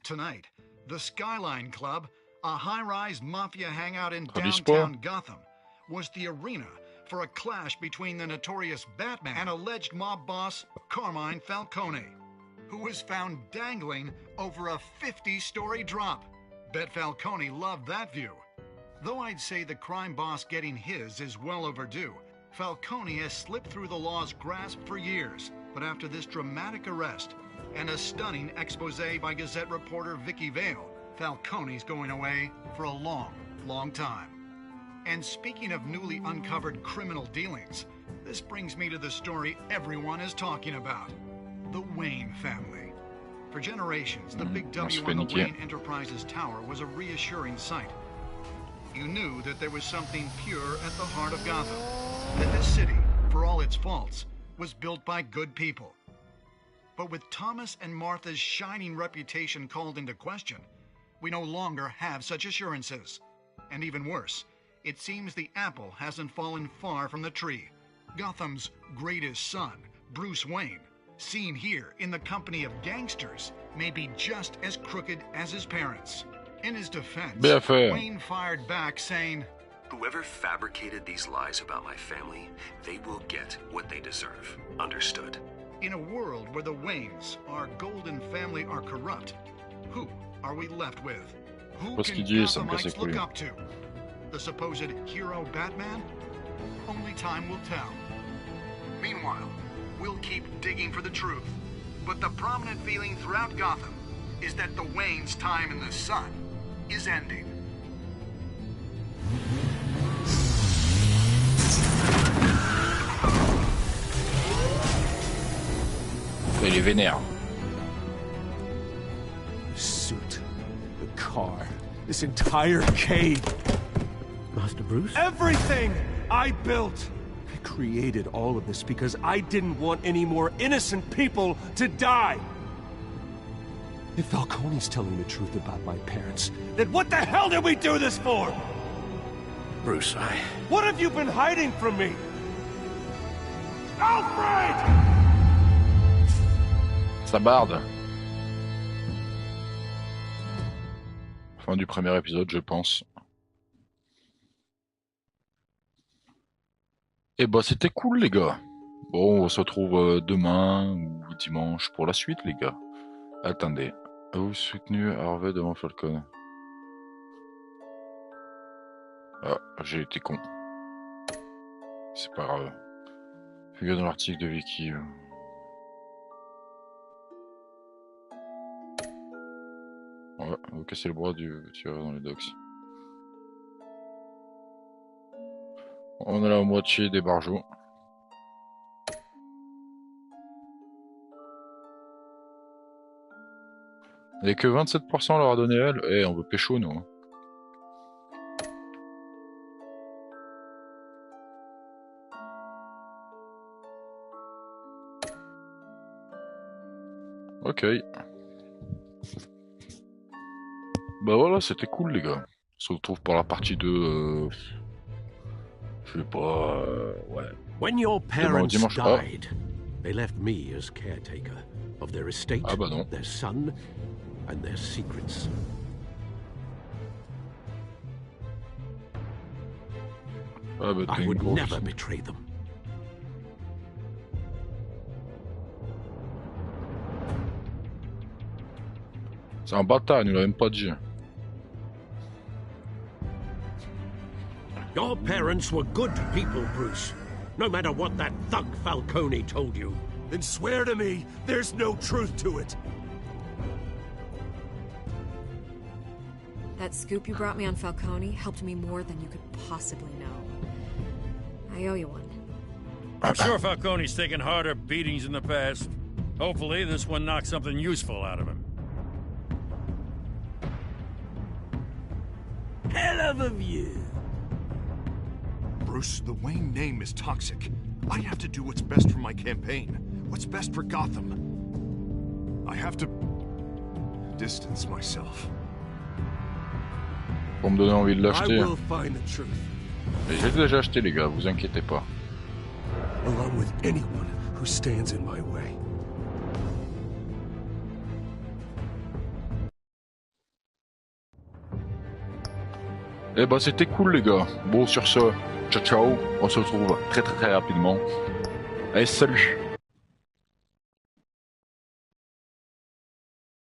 Tonight, the Skyline Club, a high-rise mafia hangout in downtown Gotham, was the arena for a clash between the notorious Batman and alleged mob boss Carmine Falcone, who was found dangling over a 50-story drop. Bet Falcone loved that view. Though I'd say the crime boss getting his is well overdue, Falcone has slipped through the law's grasp for years. But after this dramatic arrest and a stunning expose by Gazette reporter Vicky Vale, Falcone's going away for a long, long time. And speaking of newly uncovered criminal dealings, this brings me to the story everyone is talking about. The Wayne family. For generations, the Big W on the Wayne Enterprises Tower was a reassuring sight. You knew that there was something pure at the heart of Gotham. That this city, for all its faults, was built by good people. But with Thomas and Martha's shining reputation called into question, we no longer have such assurances. And even worse, it seems the apple hasn't fallen far from the tree. Gotham's greatest son, Bruce Wayne, seen here in the company of gangsters, may be just as crooked as his parents. In his defense, Wayne fired back saying, "Whoever fabricated these lies about my family, they will get what they deserve. Understood?" In a world where the Waynes, our golden family, are corrupt, who are we left with? Who can Gothamites look up to? The supposed hero Batman? Only time will tell. Meanwhile, we'll keep digging for the truth. But the prominent feeling throughout Gotham is that the Waynes' time in the sun is ending. Il est vénère. The suit, the car, this entire cave. Master Bruce? Everything I built! I created all of this because I didn't want any more innocent people to die! If Falcone's telling the truth about my parents, then what the hell did we do this for? Bruce, What have you been hiding from me? Alfred! Sa barde. Fin du premier épisode, je pense. Et bah c'était cool les gars. Bon, on se retrouve demain ou dimanche pour la suite les gars. Attendez, vous soutenu Harvey devant Falcon. Ah, j'ai été con. C'est pas grave. Figure dans l'article de Vicky. Ouais, vous cassez le bras du tireur dans les docks. On a la moitié des barjots. Et que 27% leur a donné elle. Eh, on veut pécho nous. Hein. Ok. Bah voilà, c'était cool les gars. On se retrouve pour la partie 2. Je sais pas. Ouais. When your parents died, they left me as caretaker of their estate, their son, and their secrets. I would never betray them. C'est un bâtard, il nous l'a même pas dit. Your parents were good people, Bruce. No matter what that thug Falcone told you. Then swear to me there's no truth to it. That scoop you brought me on Falcone helped me more than you could possibly know. I owe you one. I'm sure Falcone's taken harder beatings in the past. Hopefully this one knocks something useful out of him. Hell of a view. Bruce, the Wayne name is toxic. I have to do what's best for my campaign. What's best for Gotham. I have to distance myself. Pour me donner envie de l'acheter. I will find the truth. Mais j'ai déjà acheté les gars, vous inquiétez pas. Along with anyone who stands in my way. Eh bah c'était cool les gars. Bon sur ce, ciao ciao, on se retrouve très rapidement. Allez salut.